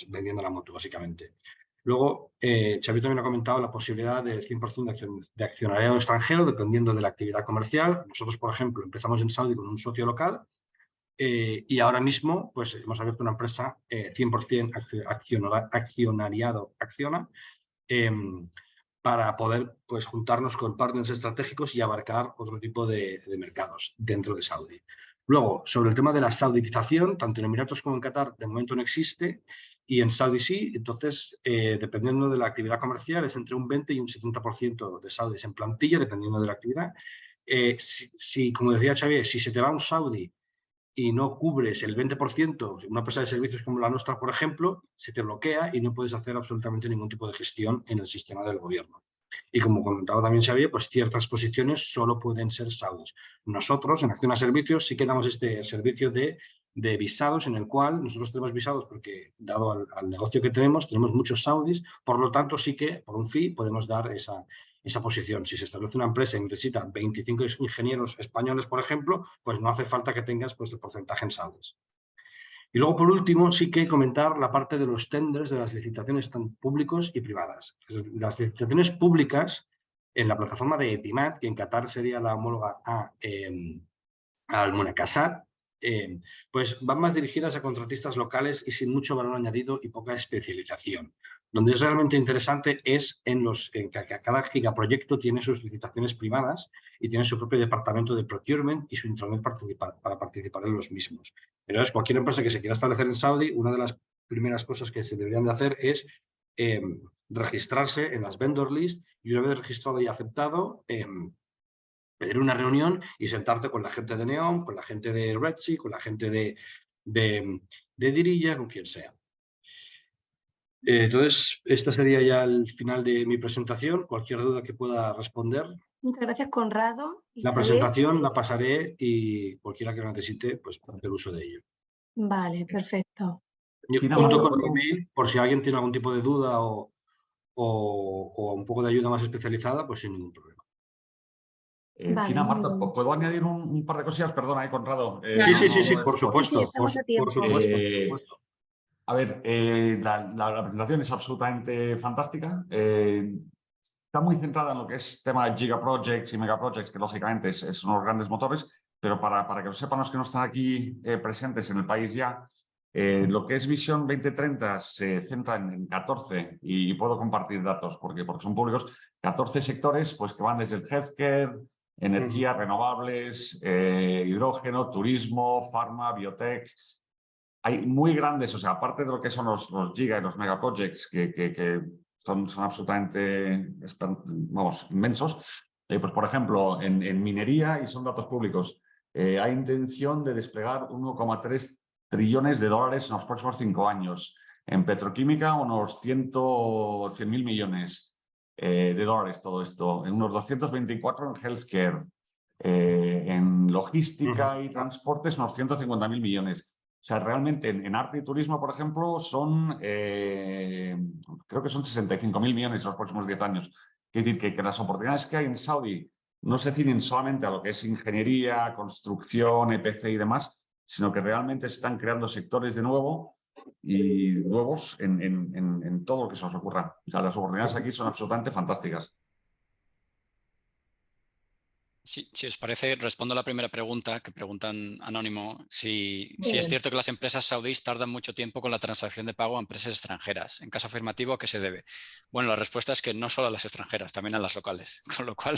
Speaker 5: vendiendo la moto, básicamente. Luego, Xavier también ha comentado la posibilidad de 100% de accionariado extranjero dependiendo de la actividad comercial. Nosotros, por ejemplo, empezamos en Saudi con un socio local y ahora mismo hemos abierto una empresa 100% accionariado Acciona, para poder juntarnos con partners estratégicos y abarcar otro tipo de mercados dentro de Saudi. Luego, sobre el tema de la saudización, tanto en Emiratos como en Qatar, de momento no existe, y en Saudi sí. Entonces, dependiendo de la actividad comercial, es entre un 20 y un 70% de saudis en plantilla, dependiendo de la actividad. Como decía Xavier, si se te va un saudí y no cubres el 20%, una empresa de servicios como la nuestra, por ejemplo, se te bloquea y no puedes hacer absolutamente ningún tipo de gestión en el sistema del gobierno. Y como comentaba también Xavier, ciertas posiciones solo pueden ser saudis. Nosotros, en Acciona Servicios, sí que damos este servicio de visados, en el cual nosotros tenemos visados porque, dado al negocio que tenemos muchos saudis, por lo tanto sí que, por un fee, podemos dar esa posición. Si se establece una empresa y necesita 25 ingenieros españoles, por ejemplo, no hace falta que tengas el porcentaje en saudis. Y luego, por último, sí que comentar la parte de los tenders de las licitaciones tan públicos y privadas. Las licitaciones públicas en la plataforma de Etimat, que en Qatar sería la homóloga al Munakasat, van más dirigidas a contratistas locales y sin mucho valor añadido y poca especialización. Donde es realmente interesante es en que cada gigaproyecto tiene sus licitaciones privadas y tiene su propio departamento de procurement y su intranet para participar en los mismos. Entonces, cualquier empresa que se quiera establecer en Saudi, una de las primeras cosas que se deberían de hacer es registrarse en las vendor list, y una vez registrado y aceptado, pedir una reunión y sentarte con la gente de Neom, con la gente de Red Sea, con la gente de Diriyah, con quien sea. Entonces, este sería ya el final de mi presentación. Cualquier duda que pueda responder.
Speaker 2: Muchas gracias, Conrado.
Speaker 5: La presentación la pasaré y cualquiera que lo necesite, puede hacer uso de ello.
Speaker 2: Vale, perfecto.
Speaker 5: Yo junto con el email, por si alguien tiene algún tipo de duda o un poco de ayuda más especializada, sin ningún problema.
Speaker 2: Vale,
Speaker 3: Fina,
Speaker 2: muy
Speaker 3: Marta,
Speaker 2: bien.
Speaker 3: ¿puedo añadir un par de cosillas? Perdona, Conrado.
Speaker 5: Sí, por supuesto.
Speaker 2: Sí, estamos a tiempo.
Speaker 5: Por supuesto.
Speaker 3: A ver, la presentación es absolutamente fantástica. Está muy centrada en lo que es tema de gigaprojects y megaprojects, que lógicamente son los grandes motores, pero para que lo sepan los que no están aquí presentes en el país ya, lo que es Visión 2030 se centra en 14, y puedo compartir datos porque son públicos, 14 sectores pues, que van desde el healthcare, energías renovables, hidrógeno, turismo, farma, biotech. Hay muy grandes, o sea, aparte de lo que son los giga y los megaprojects, que son absolutamente, vamos, inmensos. Pues, por ejemplo, en minería, y son datos públicos, hay intención de desplegar 1,3 trillones de dólares en los próximos 5 años. En petroquímica, unos 100.000 millones de dólares todo esto. En unos 224 en healthcare. En logística y transportes, unos 150.000 millones. O sea, realmente en arte y turismo, por ejemplo, creo que son 65.000 millones en los próximos 10 años. Es decir, que las oportunidades que hay en Saudi no se ciñen solamente a lo que es ingeniería, construcción, EPC y demás, sino que realmente se están creando sectores de nuevo y nuevos en todo lo que se os ocurra. O sea, las oportunidades aquí son absolutamente fantásticas.
Speaker 4: Sí, si os parece, respondo a la primera pregunta que preguntan Anónimo. Si es cierto que las empresas saudíes tardan mucho tiempo con la transacción de pago a empresas extranjeras. En caso afirmativo, ¿a qué se debe? Bueno, la respuesta es que no solo a las extranjeras, también a las locales. Con lo cual,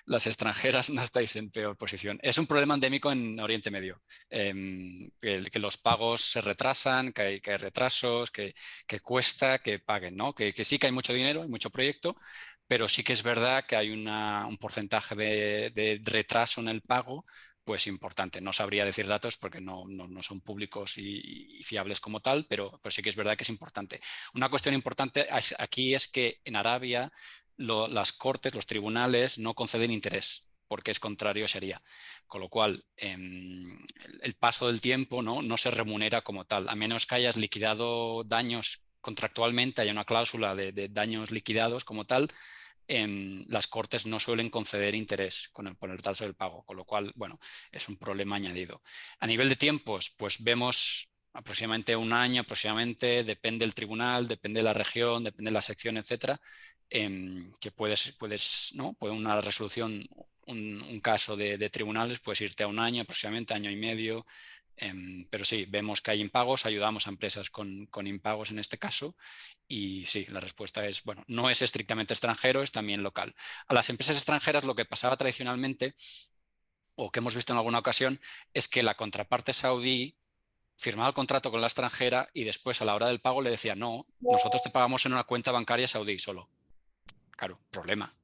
Speaker 4: las extranjeras no estáis en peor posición. Es un problema endémico en Oriente Medio. Que los pagos se retrasan, que hay retrasos, que cuesta que paguen, ¿no? Que sí que hay mucho dinero, hay mucho proyecto, pero sí que es verdad que hay un porcentaje de retraso en el pago pues importante. No sabría decir datos porque no son públicos y fiables como tal, pero sí que es verdad que es importante. Una cuestión importante aquí es que en Arabia las cortes, los tribunales no conceden interés, porque es contrario a Sharia. Con lo cual, el paso del tiempo no se remunera como tal, a menos que hayas liquidado daños contractualmente, haya una cláusula de daños liquidados como tal. Las cortes no suelen conceder interés por el retraso del pago, con lo cual, bueno, es un problema añadido. A nivel de tiempos, pues vemos aproximadamente un año, depende del tribunal, depende de la región, depende de la sección, etcétera, que puede una resolución, un caso de tribunales, puedes irte a un año aproximadamente, año y medio. Pero sí, vemos que hay impagos, ayudamos a empresas con impagos en este caso, y sí, la respuesta es, bueno, no es estrictamente extranjero, es también local. A las empresas extranjeras lo que pasaba tradicionalmente, o que hemos visto en alguna ocasión, es que la contraparte saudí firmaba el contrato con la extranjera y después a la hora del pago le decía, no, nosotros te pagamos en una cuenta bancaria saudí solo. Claro, problema.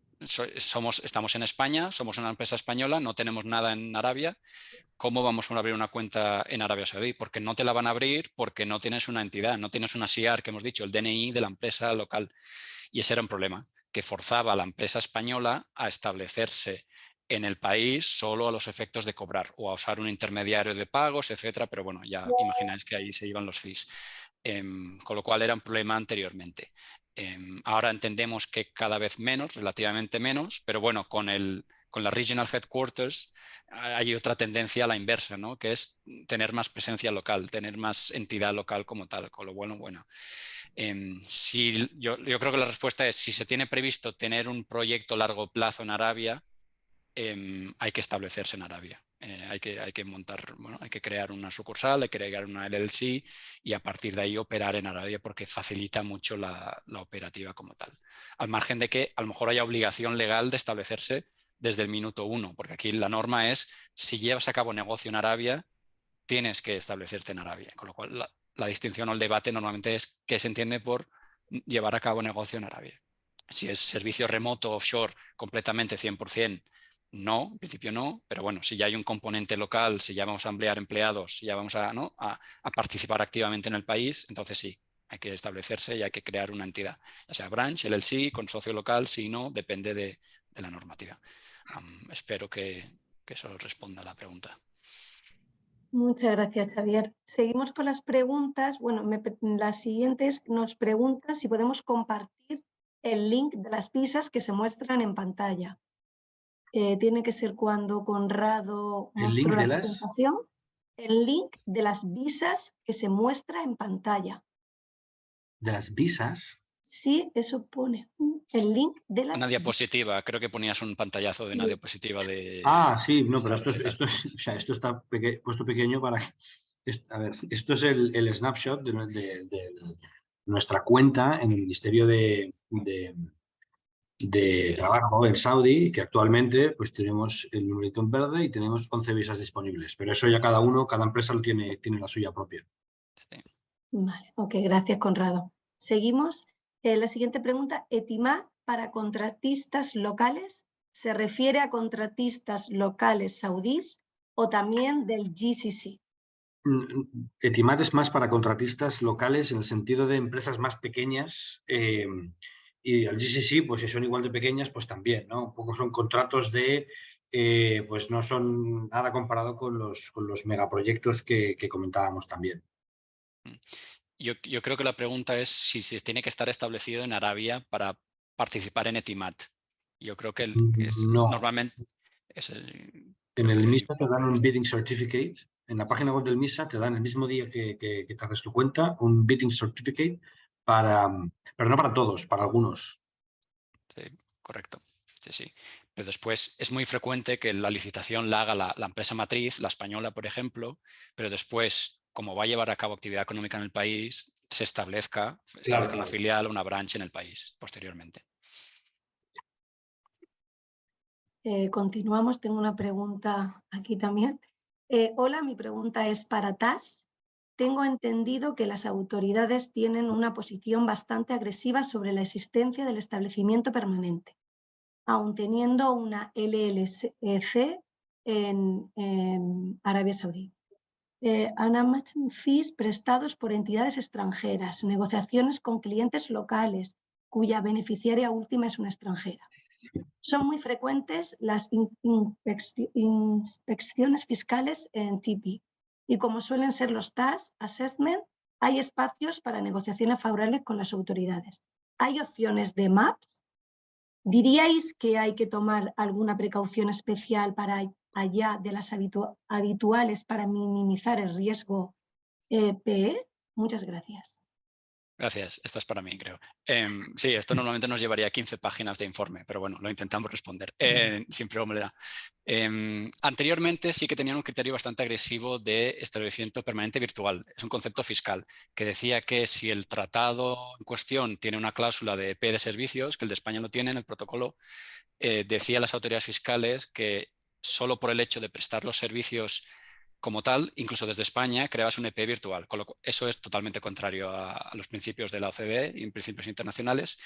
Speaker 4: Estamos en España, somos una empresa española, no tenemos nada en Arabia. ¿Cómo vamos a abrir una cuenta en Arabia Saudí? Porque no te la van a abrir porque no tienes una entidad, no tienes una SIAR, que hemos dicho, el DNI de la empresa local. Y ese era un problema, que forzaba a la empresa española a establecerse en el país solo a los efectos de cobrar o a usar un intermediario de pagos, etcétera. Pero bueno, ya imagináis que ahí se iban los fees. Con lo cual era un problema anteriormente. Ahora entendemos que cada vez menos, relativamente menos, pero bueno, con la Regional Headquarters hay otra tendencia a la inversa, ¿no? Que es tener más presencia local, tener más entidad local como tal, con lo bueno. Yo creo que la respuesta es, si se tiene previsto tener un proyecto a largo plazo en Arabia, hay que establecerse en Arabia. Hay que montar, bueno, hay que crear una sucursal, hay que crear una LLC y a partir de ahí operar en Arabia porque facilita mucho la operativa como tal. Al margen de que a lo mejor haya obligación legal de establecerse desde el minuto 1, porque aquí la norma es, si llevas a cabo negocio en Arabia, tienes que establecerte en Arabia. Con lo cual la distinción o el debate normalmente es qué se entiende por llevar a cabo negocio en Arabia. Si es servicio remoto, offshore, completamente 100%, no, en principio no, pero bueno, si ya hay un componente local, si ya vamos a emplear empleados, si ya vamos a participar activamente en el país, entonces sí, hay que establecerse y hay que crear una entidad, ya sea branch, LLC, con socio local, si no, depende de la normativa. Espero que eso responda a la pregunta.
Speaker 2: Muchas gracias, Javier. Seguimos con las preguntas. Bueno, las siguientes nos preguntan si podemos compartir el link de las pizzas que se muestran en pantalla. tiene que ser cuando Conrado
Speaker 5: El link
Speaker 2: mostró la
Speaker 5: de las...
Speaker 2: presentación, el link de las visas que se muestra en pantalla.
Speaker 5: ¿De las visas?
Speaker 2: Sí, eso pone el link de las
Speaker 4: Una diapositiva, creo que ponías un pantallazo de una
Speaker 2: Sí.
Speaker 4: diapositiva de...
Speaker 5: Ah, sí, no, pero
Speaker 4: Estados
Speaker 5: esto está puesto pequeño para... A ver, esto es el snapshot de nuestra cuenta en el Ministerio de
Speaker 4: Sí.
Speaker 5: Trabajo en Saudi, que actualmente pues tenemos el numerito en verde y tenemos 11 visas disponibles. Pero eso ya cada empresa lo tiene la suya propia.
Speaker 4: Sí.
Speaker 2: Vale, ok, gracias, Conrado. Seguimos. La siguiente pregunta, ¿ETIMAD para contratistas locales se refiere a contratistas locales saudíes o también del GCC?
Speaker 5: ETIMAD es más para contratistas locales en el sentido de empresas más pequeñas y el GCC, pues si son igual de pequeñas, pues también, ¿no? Un poco son contratos de, pues no son nada comparado con los megaproyectos que comentábamos también.
Speaker 4: Yo creo que la pregunta es si se tiene que estar establecido en Arabia para participar en ETIMAD. Yo creo que
Speaker 5: No.
Speaker 4: normalmente
Speaker 5: En el MISA te dan un bidding certificate. En la página web del MISA te dan el mismo día que te haces tu cuenta un bidding certificate pero no para todos, para algunos.
Speaker 4: Sí, correcto. Sí. Pero después es muy frecuente que la licitación la haga la empresa matriz, la española, por ejemplo, pero después, como va a llevar a cabo actividad económica en el país, se establezca una filial, una branch en el país posteriormente.
Speaker 2: Continuamos, tengo una pregunta aquí también. Hola, mi pregunta es para TAS. Tengo entendido que las autoridades tienen una posición bastante agresiva sobre la existencia del establecimiento permanente, aun teniendo una LLC en Arabia Saudí. Unmatched fees prestados por entidades extranjeras, negociaciones con clientes locales, cuya beneficiaria última es una extranjera. Son muy frecuentes las inspecciones fiscales en TP y como suelen ser los TAS Assessment, hay espacios para negociaciones favorables con las autoridades. ¿Hay opciones de MAPS? ¿Diríais que hay que tomar alguna precaución especial para allá de las habituales para minimizar el riesgo PE? Muchas gracias.
Speaker 4: Gracias, esta es para mí, creo. Sí, esto normalmente nos llevaría 15 páginas de informe, pero bueno, lo intentamos responder sin problema. Anteriormente sí que tenían un criterio bastante agresivo de establecimiento permanente virtual. Es un concepto fiscal que decía que si el tratado en cuestión tiene una cláusula de EP de servicios, que el de España no tiene en el protocolo, decía a las autoridades fiscales que solo por el hecho de prestar los servicios como tal, incluso desde España, creabas un EP virtual. Eso es totalmente contrario a los principios de la OCDE y principios internacionales,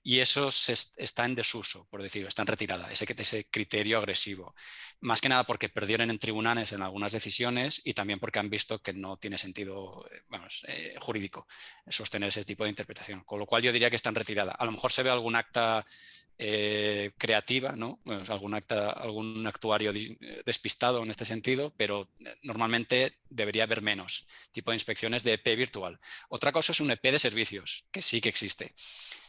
Speaker 4: y eso está en desuso, por decirlo, está en retirada, ese criterio agresivo. Más que nada porque perdieron en tribunales en algunas decisiones y también porque han visto que no tiene sentido jurídico sostener ese tipo de interpretación. Con lo cual yo diría que está en retirada. A lo mejor se ve algún acta creativa, ¿no? Bueno, algún actuario despistado en este sentido, pero normalmente debería haber menos tipo de inspecciones de EP virtual. Otra cosa es un EP de servicios, que sí que existe.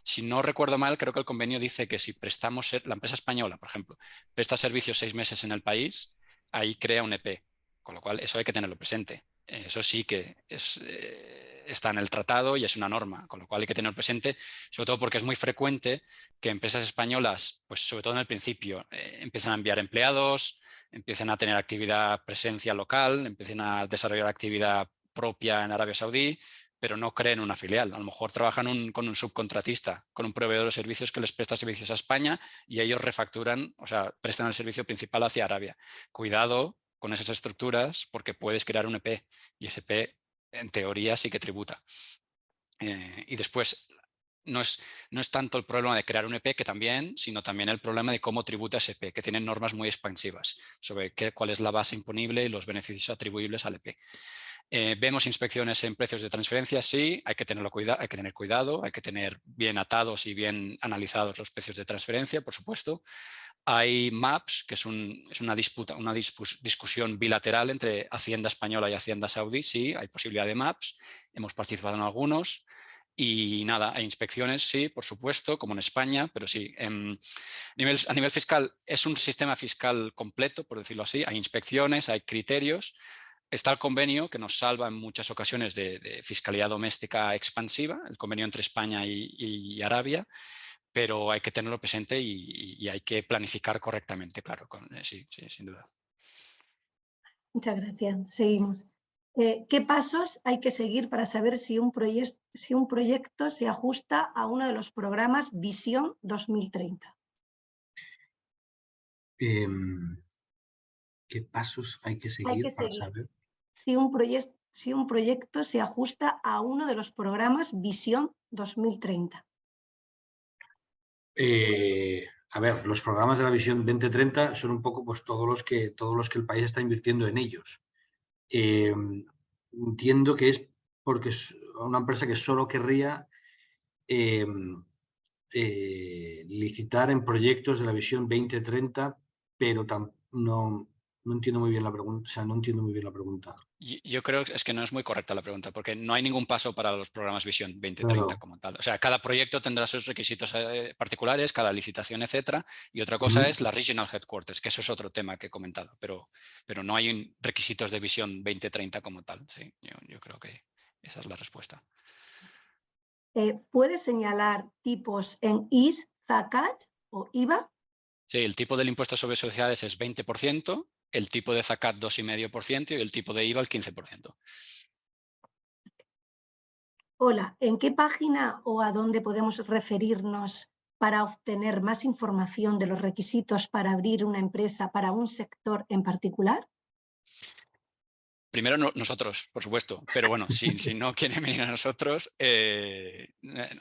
Speaker 4: Si no recuerdo mal, creo que el convenio dice que si prestamos, la empresa española, por ejemplo, presta servicios 6 meses en el país, ahí crea un EP, con lo cual eso hay que tenerlo presente. Eso sí que está en el tratado y es una norma, con lo cual hay que tenerlo presente, sobre todo porque es muy frecuente que empresas españolas, pues sobre todo en el principio, empiezan a enviar empleados, empiecen a tener actividad, presencia local, empiecen a desarrollar actividad propia en Arabia Saudí, pero no creen una filial. A lo mejor trabajan con un subcontratista, con un proveedor de servicios que les presta servicios a España y ellos refacturan, o sea, prestan el servicio principal hacia Arabia. Cuidado con esas estructuras porque puedes crear un EP y ese EP en teoría sí que tributa. Y después no es tanto el problema de crear un EP, que también, sino también el problema de cómo tributa ese EP, que tienen normas muy expansivas sobre cuál es la base imponible y los beneficios atribuibles al EP. Vemos inspecciones en precios de transferencia, sí, hay que tener cuidado, hay que tener bien atados y bien analizados los precios de transferencia, por supuesto. Hay MAPS, que es una discusión bilateral entre Hacienda española y Hacienda saudí. Sí, hay posibilidad de MAPS, hemos participado en algunos. Y nada, hay inspecciones, sí, por supuesto, como en España, pero sí, a nivel fiscal es un sistema fiscal completo, por decirlo así. Hay inspecciones, hay criterios. Está el convenio que nos salva en muchas ocasiones de fiscalidad doméstica expansiva, el convenio entre España y Arabia, pero hay que tenerlo presente y hay que planificar correctamente, claro, sí, sin duda.
Speaker 2: Muchas gracias. Seguimos. ¿Qué pasos hay que seguir para saber si un proyecto se ajusta a uno de los programas Visión 2030?
Speaker 5: ¿Qué pasos hay que seguir para saber?
Speaker 2: Si un proyecto se ajusta a uno de los programas Visión 2030.
Speaker 5: A ver, los programas de la Visión 2030 son un poco pues, todos los que el país está invirtiendo en ellos. Entiendo que es porque es una empresa que solo querría licitar en proyectos de la Visión 2030, pero no entiendo muy bien la pregunta. O sea, no entiendo muy bien la pregunta.
Speaker 4: Yo creo que es que no es muy correcta la pregunta, porque no hay ningún paso para los programas Visión 2030
Speaker 5: Claro.
Speaker 4: como tal. O sea, cada proyecto tendrá sus requisitos particulares, cada licitación, etcétera. Y otra cosa es la Regional Headquarters, que eso es otro tema que he comentado, pero no hay requisitos de Visión 2030 como tal. Sí, yo creo que esa es la respuesta.
Speaker 2: ¿Puedes señalar tipos en IS, ZACAT o IVA?
Speaker 4: Sí, el tipo del impuesto sobre sociedades es 20%, el tipo de ZACAT 2,5% y el tipo de IVA el 15%.
Speaker 2: Hola, ¿en qué página o a dónde podemos referirnos para obtener más información de los requisitos para abrir una empresa para un sector en particular?
Speaker 4: Primero nosotros, por supuesto, pero bueno, si no quieren venir a nosotros,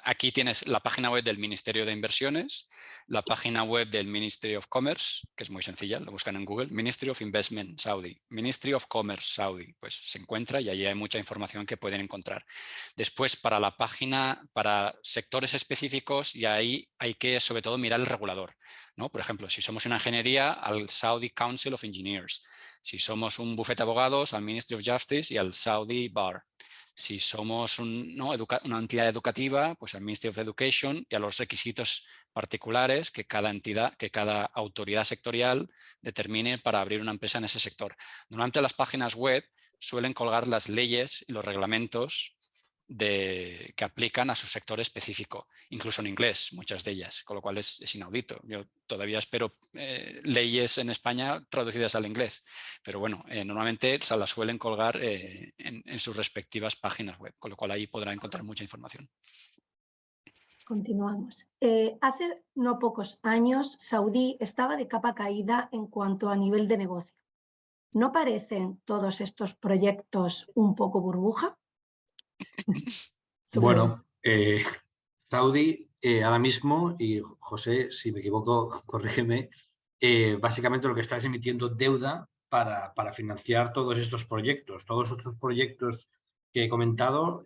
Speaker 4: aquí tienes la página web del Ministerio de Inversiones, la página web del Ministry of Commerce, que es muy sencilla, lo buscan en Google, Ministry of Investment Saudi, Ministry of Commerce Saudi, pues se encuentra y allí hay mucha información que pueden encontrar. Después, para la página, para sectores específicos, y ahí hay que sobre todo mirar el regulador, ¿no? Por ejemplo, si somos una ingeniería, al Saudi Council of Engineers. Si somos un bufete de abogados, al Ministry of Justice y al Saudi Bar. Si somos una entidad educativa, pues al Ministry of Education y a los requisitos particulares que cada entidad, que cada autoridad sectorial determine para abrir una empresa en ese sector. Normalmente las páginas web suelen colgar las leyes y los reglamentos que aplican a su sector específico, incluso en inglés, muchas de ellas, con lo cual es inaudito. Yo todavía espero leyes en España traducidas al inglés, pero bueno, normalmente se las suelen colgar en sus respectivas páginas web, con lo cual ahí podrá encontrar mucha información.
Speaker 2: Continuamos. Hace no pocos años, Saudí estaba de capa caída en cuanto a nivel de negocio. ¿No parecen todos estos proyectos un poco burbuja?
Speaker 5: Bueno, Saudi ahora mismo, y José, si me equivoco, corrígeme, básicamente lo que está es emitiendo deuda para financiar todos estos proyectos. Todos estos proyectos que he comentado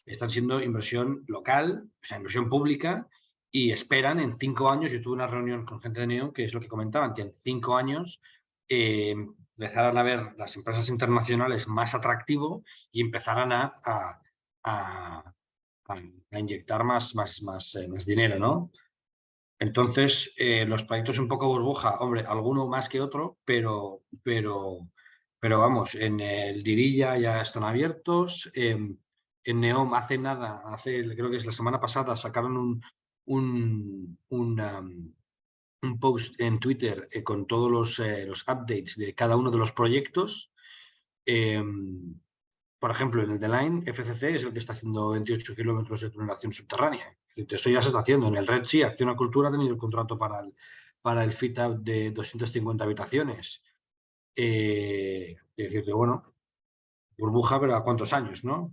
Speaker 5: están siendo inversión local, o sea, inversión pública, y esperan en 5 años, yo tuve una reunión con gente de Neon, que es lo que comentaban, que en 5 años empezarán a ver las empresas internacionales más atractivo y empezarán a inyectar más dinero, ¿no? Entonces, los proyectos un poco burbuja, hombre, alguno más que otro, pero vamos, en el Diriyah ya están abiertos, en Neom hace nada, creo que es la semana pasada, sacaron un post en Twitter con todos los updates de cada uno de los proyectos. Por ejemplo, en el de Line, FCC es el que está haciendo 28 kilómetros de tunelación subterránea. Eso ya se está haciendo. En el Red Sea, Acciona Cultura ha tenido el contrato para el fit-out de 250 habitaciones. Es decir, que bueno, burbuja, pero ¿a cuántos años, no?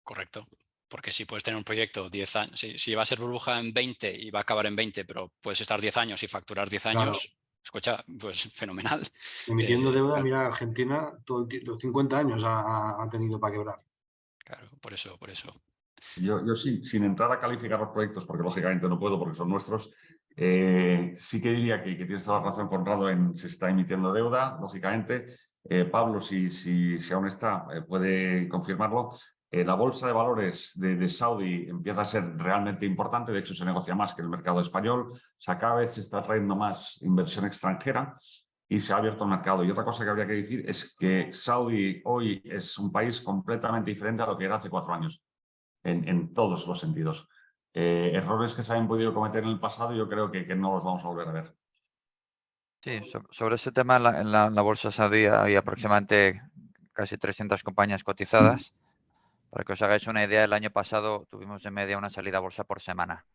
Speaker 4: Correcto. Porque si puedes tener un proyecto 10 años, si va a ser burbuja en 20 y va a acabar en 20, pero puedes estar 10 años y facturar 10 años, claro. Escucha, pues fenomenal.
Speaker 5: Emitiendo deuda, mira, Argentina, los 50 años ha tenido para quebrar.
Speaker 4: Claro, por eso.
Speaker 3: Yo sin entrar a calificar los proyectos, porque lógicamente no puedo porque son nuestros, sí que diría que tienes toda la razón, Conrado, en se está emitiendo deuda, lógicamente. Pablo, si aún está, puede confirmarlo. La bolsa de valores de Saudi empieza a ser realmente importante, de hecho se negocia más que el mercado español, o sea, cada vez se está trayendo más inversión extranjera y se ha abierto el mercado. Y otra cosa que habría que decir es que Saudi hoy es un país completamente diferente a lo que era hace 4 años, en todos los sentidos. Errores que se han podido cometer en el pasado yo creo que no los vamos a volver a ver.
Speaker 6: Sí, sobre ese tema en la bolsa saudí hay aproximadamente casi 300 compañías cotizadas. Para que os hagáis una idea, el año pasado tuvimos de media una salida a bolsa por semana.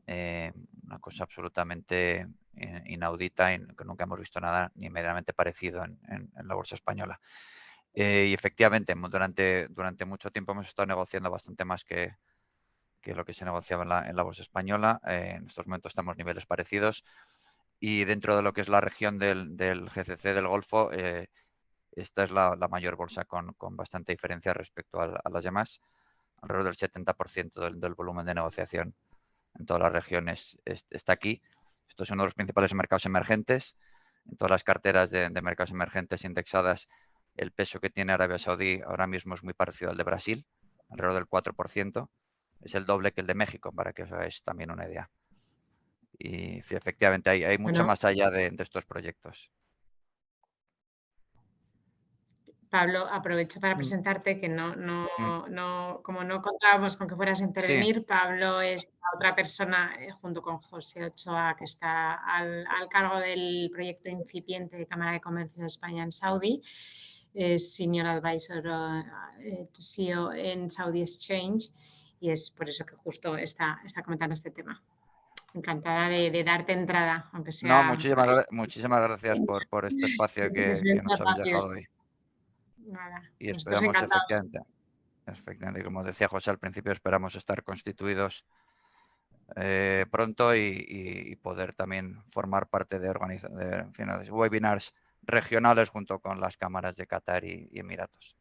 Speaker 6: Una cosa absolutamente inaudita y que nunca hemos visto nada ni medianamente parecido en la bolsa española. Y efectivamente, durante mucho tiempo hemos estado negociando bastante más que lo que se negociaba en la bolsa española. En estos momentos estamos a niveles parecidos. Y dentro de lo que es la región del GCC del Golfo, esta es la mayor bolsa con bastante diferencia respecto a las demás. Alrededor del 70% del volumen de negociación en todas las regiones está aquí. Esto es uno de los principales mercados emergentes. En todas las carteras de mercados emergentes indexadas, el peso que tiene Arabia Saudí ahora mismo es muy parecido al de Brasil, alrededor del 4%. Es el doble que el de México, para que os hagáis también una idea. Y efectivamente hay mucho más allá de estos proyectos.
Speaker 1: Pablo, aprovecho para presentarte, que como no contábamos con que fueras a intervenir, sí. Pablo es la otra persona, junto con José Ochoa, que está al cargo del proyecto incipiente de Cámara de Comercio de España en Saudi. Es Senior Advisor to CEO en Saudi Exchange y es por eso que justo está comentando este tema. Encantada de darte entrada, aunque sea...
Speaker 6: No, muchísimas gracias por este espacio que nos habéis dejado hoy.
Speaker 1: Nada,
Speaker 6: y esperamos efectivamente, como decía José al principio, esperamos estar constituidos pronto y poder también formar parte de webinars regionales junto con las cámaras de Qatar y Emiratos.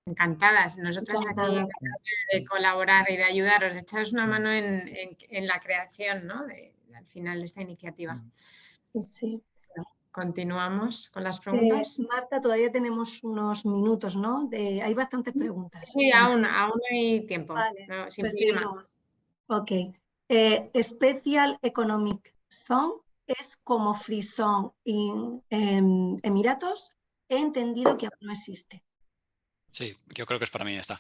Speaker 1: Encantadas, nosotras aquí de colaborar y de ayudaros, de echaros una mano en la creación, ¿no? Al final de esta iniciativa.
Speaker 2: Sí.
Speaker 1: Continuamos con las preguntas.
Speaker 2: Marta, todavía tenemos unos minutos, ¿no? Hay bastantes preguntas.
Speaker 1: Sí, aún hay tiempo.
Speaker 2: Vale,
Speaker 1: no, sin
Speaker 2: pues
Speaker 1: problema.
Speaker 2: seguimos. Ok. Special Economic Zone es como Free Zone en Emiratos. He entendido que aún no existe.
Speaker 4: Sí, yo creo que es para mí esta.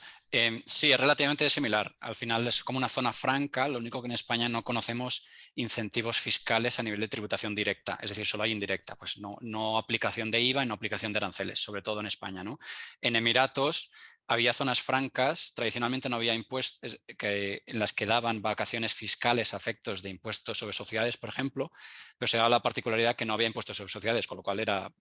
Speaker 4: Sí, es relativamente similar. Al final es como una zona franca, lo único que en España no conocemos incentivos fiscales a nivel de tributación directa, es decir, solo hay indirecta, pues no aplicación de IVA y no aplicación de aranceles, sobre todo en España, ¿no? En Emiratos había zonas francas, tradicionalmente no había impuestos en las que daban vacaciones fiscales a efectos de impuestos sobre sociedades, por ejemplo, pero se daba la particularidad que no había impuestos sobre sociedades, con lo cual era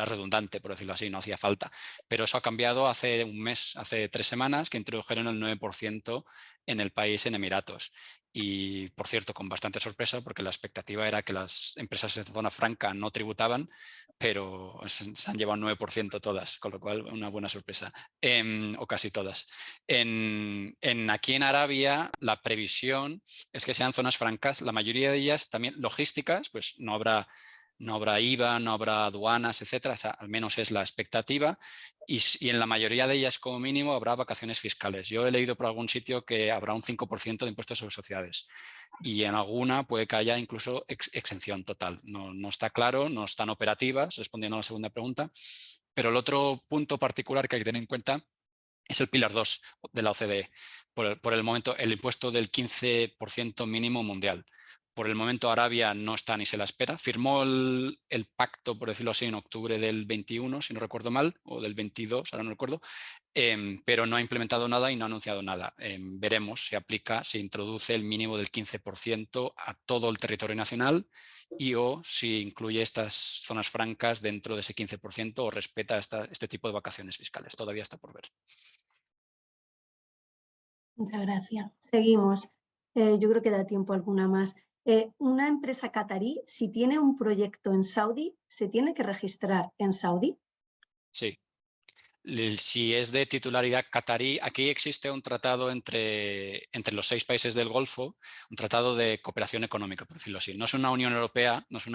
Speaker 4: redundante, por decirlo así, no hacía falta. Pero eso ha cambiado hace un mes, hace 3 semanas, que introdujeron el 9% en el país, en Emiratos. Y, por cierto, con bastante sorpresa, porque la expectativa era que las empresas de zona franca no tributaban, pero se han llevado 9% todas, con lo cual una buena sorpresa, o casi todas. Aquí en Arabia la previsión es que sean zonas francas, la mayoría de ellas también logísticas, pues no habrá IVA, no habrá aduanas, etcétera, o sea, al menos es la expectativa, y en la mayoría de ellas como mínimo habrá vacaciones fiscales. Yo he leído por algún sitio que habrá un 5% de impuestos sobre sociedades y en alguna puede que haya incluso exención total. No está claro, no están operativas, respondiendo a la segunda pregunta, pero el otro punto particular que hay que tener en cuenta es el Pilar 2 de la OCDE. Por el momento, el impuesto del 15% mínimo mundial. Por el momento Arabia no está ni se la espera. Firmó el pacto, por decirlo así, en octubre del 21, si no recuerdo mal, o del 22, ahora no recuerdo, pero no ha implementado nada y no ha anunciado nada. Veremos si aplica, si introduce el mínimo del 15% a todo el territorio nacional o si incluye estas zonas francas dentro de ese 15% o respeta este tipo de vacaciones fiscales. Todavía está por ver.
Speaker 2: Muchas gracias. Seguimos. Yo creo que da tiempo a alguna más. Una empresa catarí, si tiene un proyecto en Saudi, ¿se tiene que registrar en Saudi?
Speaker 4: Sí. Si es de titularidad catarí, aquí existe un tratado entre los 6 países del Golfo, un tratado de cooperación económica, por decirlo así. No es una Unión Europea, no es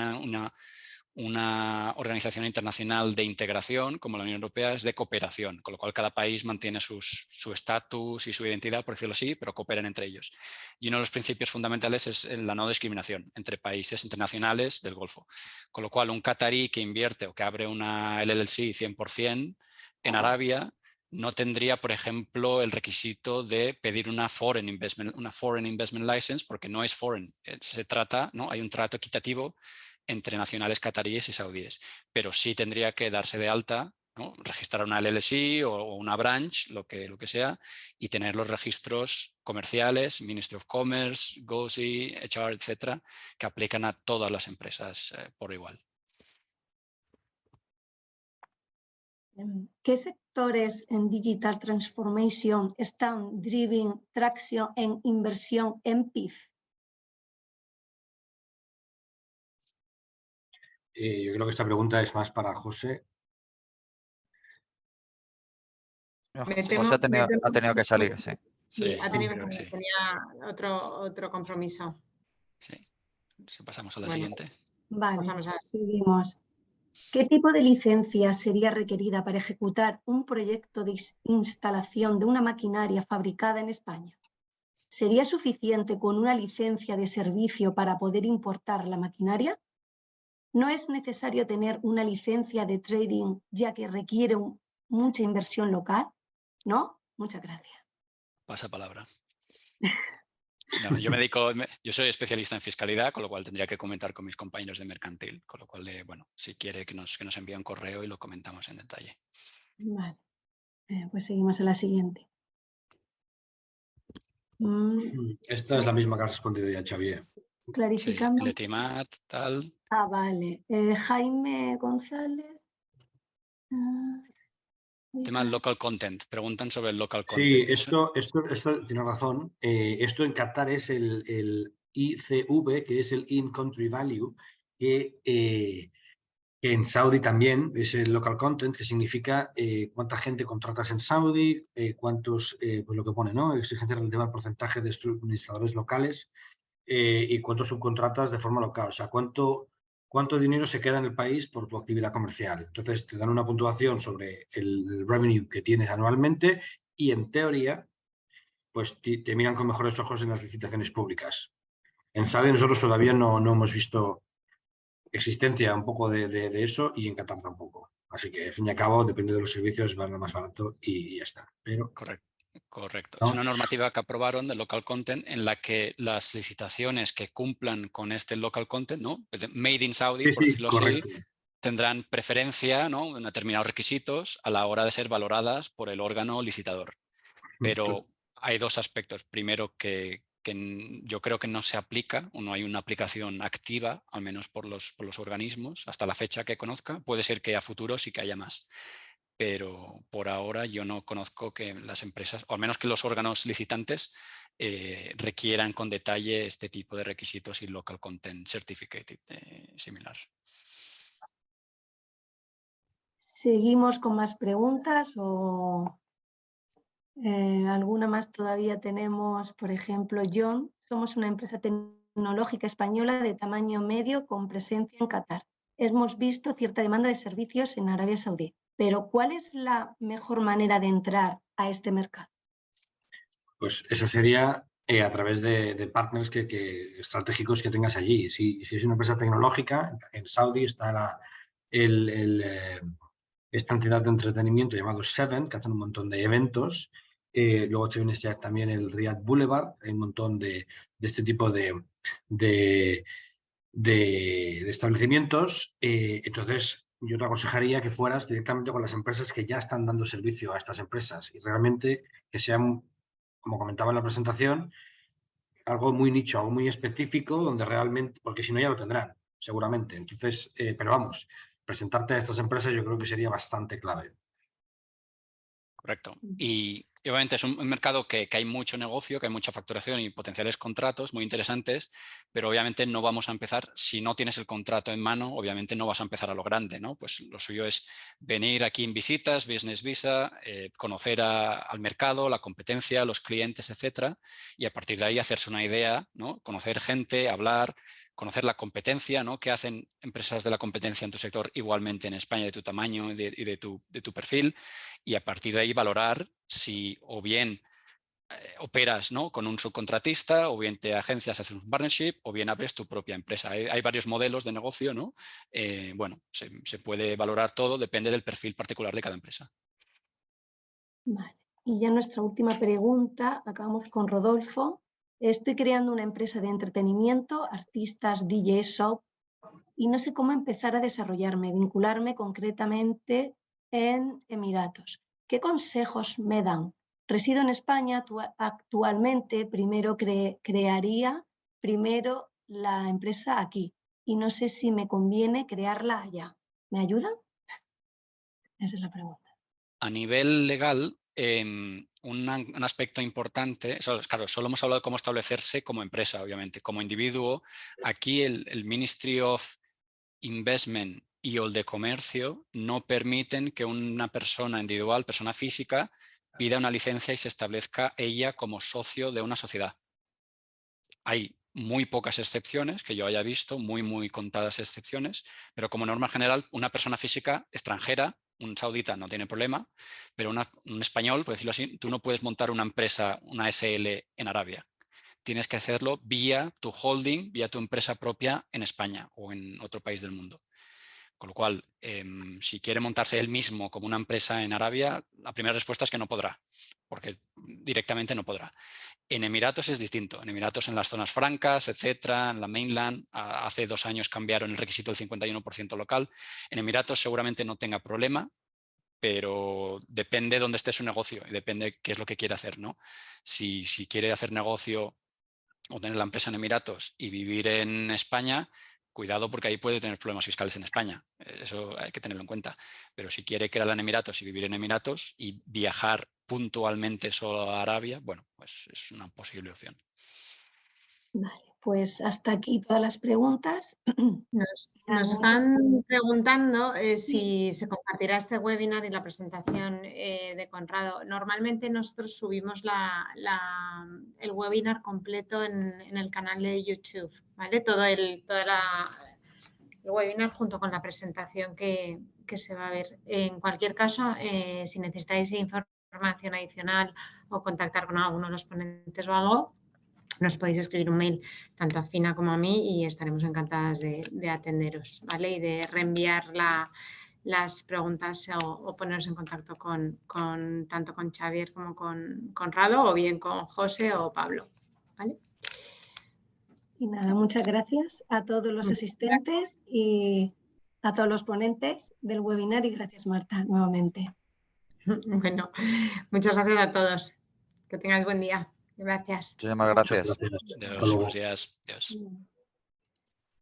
Speaker 4: una organización internacional de integración, como la Unión Europea, es de cooperación, con lo cual cada país mantiene su estatus y su identidad, por decirlo así, pero cooperan entre ellos. Y uno de los principios fundamentales es la no discriminación entre países internacionales del Golfo. Con lo cual, un catarí que invierte o que abre una LLC 100% en Arabia no tendría, por ejemplo, el requisito de pedir una foreign investment license, porque no es foreign. Se trata, ¿no? Hay un trato equitativo entre nacionales cataríes y saudíes, pero sí tendría que darse de alta, ¿no? Registrar una LLC o una branch, lo que sea, y tener los registros comerciales, Ministry of Commerce, GOSI, HR, etcétera, que aplican a todas las empresas por igual.
Speaker 2: ¿Qué sectores en Digital Transformation están driving tracción en inversión en PIF?
Speaker 5: Yo creo que esta pregunta es más para José.
Speaker 6: José ha tenido que salir, sí.
Speaker 1: Sí, ha tenido que
Speaker 4: sí.
Speaker 1: tenía otro compromiso.
Speaker 4: Sí. Pasamos a la siguiente.
Speaker 2: Vale, seguimos. ¿Qué tipo de licencia sería requerida para ejecutar un proyecto de instalación de una maquinaria fabricada en España? ¿Sería suficiente con una licencia de servicio para poder importar la maquinaria? ¿No es necesario tener una licencia de trading ya que requiere mucha inversión local? ¿No? Muchas gracias.
Speaker 4: Pasa palabra. No, yo soy especialista en fiscalidad, con lo cual tendría que comentar con mis compañeros de mercantil, con lo cual, bueno, si quiere que nos envíe un correo y lo comentamos en detalle.
Speaker 2: Vale, pues seguimos a la siguiente.
Speaker 5: Esta es la misma que ha respondido ya Xavier.
Speaker 2: Clarificamos.
Speaker 4: Sí, Letimat, tal.
Speaker 2: Ah, vale. Jaime González.
Speaker 4: Tema del local content. Preguntan sobre el local
Speaker 5: Sí,
Speaker 4: content.
Speaker 5: esto tiene razón. Esto en Qatar es el ICV, que es el In-Country Value, que en Saudi también es el local content, que significa cuánta gente contratas en Saudi, cuántos, pues lo que pone, ¿no? Exigencia relativa al porcentaje de administradores locales y cuántos subcontratas de forma local. O sea, cuánto dinero se queda en el país por tu actividad comercial. Entonces, te dan una puntuación sobre el revenue que tienes anualmente y, en teoría, pues te miran con mejores ojos en las licitaciones públicas. En Saudi nosotros todavía no hemos visto existencia un poco de eso y en Qatar tampoco. Así que, al fin y al cabo, depende de los servicios, va a más barato y ya está. Pero,
Speaker 4: Correcto.
Speaker 5: ¿no?
Speaker 4: Es una normativa que aprobaron de local content en la que las licitaciones que cumplan con este local content, ¿no? Pues made in Saudi,
Speaker 5: Sí,
Speaker 4: por decirlo
Speaker 5: correcto.
Speaker 4: así, tendrán preferencia, ¿no? En determinados requisitos a la hora de ser valoradas por el órgano licitador. Pero hay dos aspectos. Primero, que yo creo que no se aplica o no hay una aplicación activa, al menos por los organismos, hasta la fecha que conozca. Puede ser que a futuro sí que haya más. Pero por ahora yo no conozco que las empresas, o al menos que los órganos licitantes, requieran con detalle este tipo de requisitos y local content certificate similar.
Speaker 2: ¿Seguimos con más preguntas o alguna más todavía tenemos? Por ejemplo, John, somos una empresa tecnológica española de tamaño medio con presencia en Qatar. Hemos visto cierta demanda de servicios en Arabia Saudí, pero ¿cuál es la mejor manera de entrar a este mercado?
Speaker 5: Pues eso sería a través de partners estratégicos que tengas allí. Si es una empresa tecnológica, en Saudi está esta entidad de entretenimiento llamado Seven, que hacen un montón de eventos. Luego tienes ya también el Riyadh Boulevard, hay un montón de este tipo de establecimientos. Entonces, yo te aconsejaría que fueras directamente con las empresas que ya están dando servicio a estas empresas y realmente que sean, como comentaba en la presentación, algo muy nicho, algo muy específico, donde realmente, porque si no ya lo tendrán, seguramente. Entonces, pero vamos, presentarte a estas empresas yo creo que sería bastante clave.
Speaker 4: Correcto. Y Y obviamente es un mercado que hay mucho negocio, que hay mucha facturación y potenciales contratos muy interesantes, pero obviamente no vamos a empezar, si no tienes el contrato en mano, obviamente no vas a empezar a lo grande, ¿no? Pues lo suyo es venir aquí en visitas, business visa, conocer al mercado, la competencia, los clientes, etcétera, y a partir de ahí hacerse una idea, ¿no? Conocer gente, hablar, conocer la competencia, ¿no? ¿Qué hacen empresas de la competencia en tu sector igualmente en España de tu tamaño y de tu perfil? Y a partir de ahí valorar si o bien operas, ¿no? con un subcontratista, o bien te agencias, haces un partnership, o bien abres tu propia empresa. Hay varios modelos de negocio, ¿no? Bueno, se puede valorar todo, depende del perfil particular de cada empresa.
Speaker 2: Vale. Y ya nuestra última pregunta, acabamos con Rodolfo. Estoy creando una empresa de entretenimiento, artistas, DJ, shop, y no sé cómo empezar a desarrollarme, vincularme concretamente en Emiratos. ¿Qué consejos me dan? Resido en España actualmente, primero crearía primero la empresa aquí y no sé si me conviene crearla allá. ¿Me ayudan? Esa es la pregunta.
Speaker 4: A nivel legal, un aspecto importante, claro, solo hemos hablado de cómo establecerse como empresa, obviamente. Como individuo, aquí el Ministry of Investment y el de Comercio no permiten que una persona individual, persona física, pida una licencia y se establezca ella como socio de una sociedad. Hay muy pocas excepciones que yo haya visto, muy contadas excepciones, pero como norma general, una persona física extranjera, un saudita no tiene problema, pero un español, por decirlo así, tú no puedes montar una empresa, una SL en Arabia. Tienes que hacerlo vía tu holding, vía tu empresa propia en España o en otro país del mundo. Con lo cual, si quiere montarse él mismo como una empresa en Arabia, la primera respuesta es que no podrá, porque directamente no podrá. En Emiratos es distinto. En Emiratos, en las zonas francas, etcétera, en la mainland, hace 2 años cambiaron el requisito del 51% local. En Emiratos seguramente no tenga problema, pero depende de dónde esté su negocio y depende qué es lo que quiere hacer, ¿no? Si quiere hacer negocio o tener la empresa en Emiratos y vivir en España, cuidado porque ahí puede tener problemas fiscales en España. Eso hay que tenerlo en cuenta. Pero si quiere crearla en Emiratos y vivir en Emiratos y viajar puntualmente solo a Arabia, bueno, pues es una posible opción.
Speaker 2: Vale, pues hasta aquí todas las preguntas.
Speaker 1: Nos están preguntando si se compartirá este webinar y la presentación de Conrado. Normalmente nosotros subimos el webinar completo en el canal de YouTube, ¿vale? Todo el webinar junto con la presentación que se va a ver. En cualquier caso, si necesitáis información adicional o contactar con alguno de los ponentes o algo, nos podéis escribir un mail tanto a Fina como a mí y estaremos encantadas de atenderos, ¿vale? Y de reenviar las preguntas o poneros en contacto tanto con Xavier como con Conrado o bien con José o Pablo, ¿vale?
Speaker 2: Y nada, muchas gracias a todos los asistentes y a todos los ponentes del webinar y gracias, Marta, nuevamente.
Speaker 1: Bueno, muchas gracias a todos. Que tengáis buen día. Gracias.
Speaker 6: Muchísimas gracias.
Speaker 5: Muchas gracias.
Speaker 4: Adiós, buenos días. Adiós.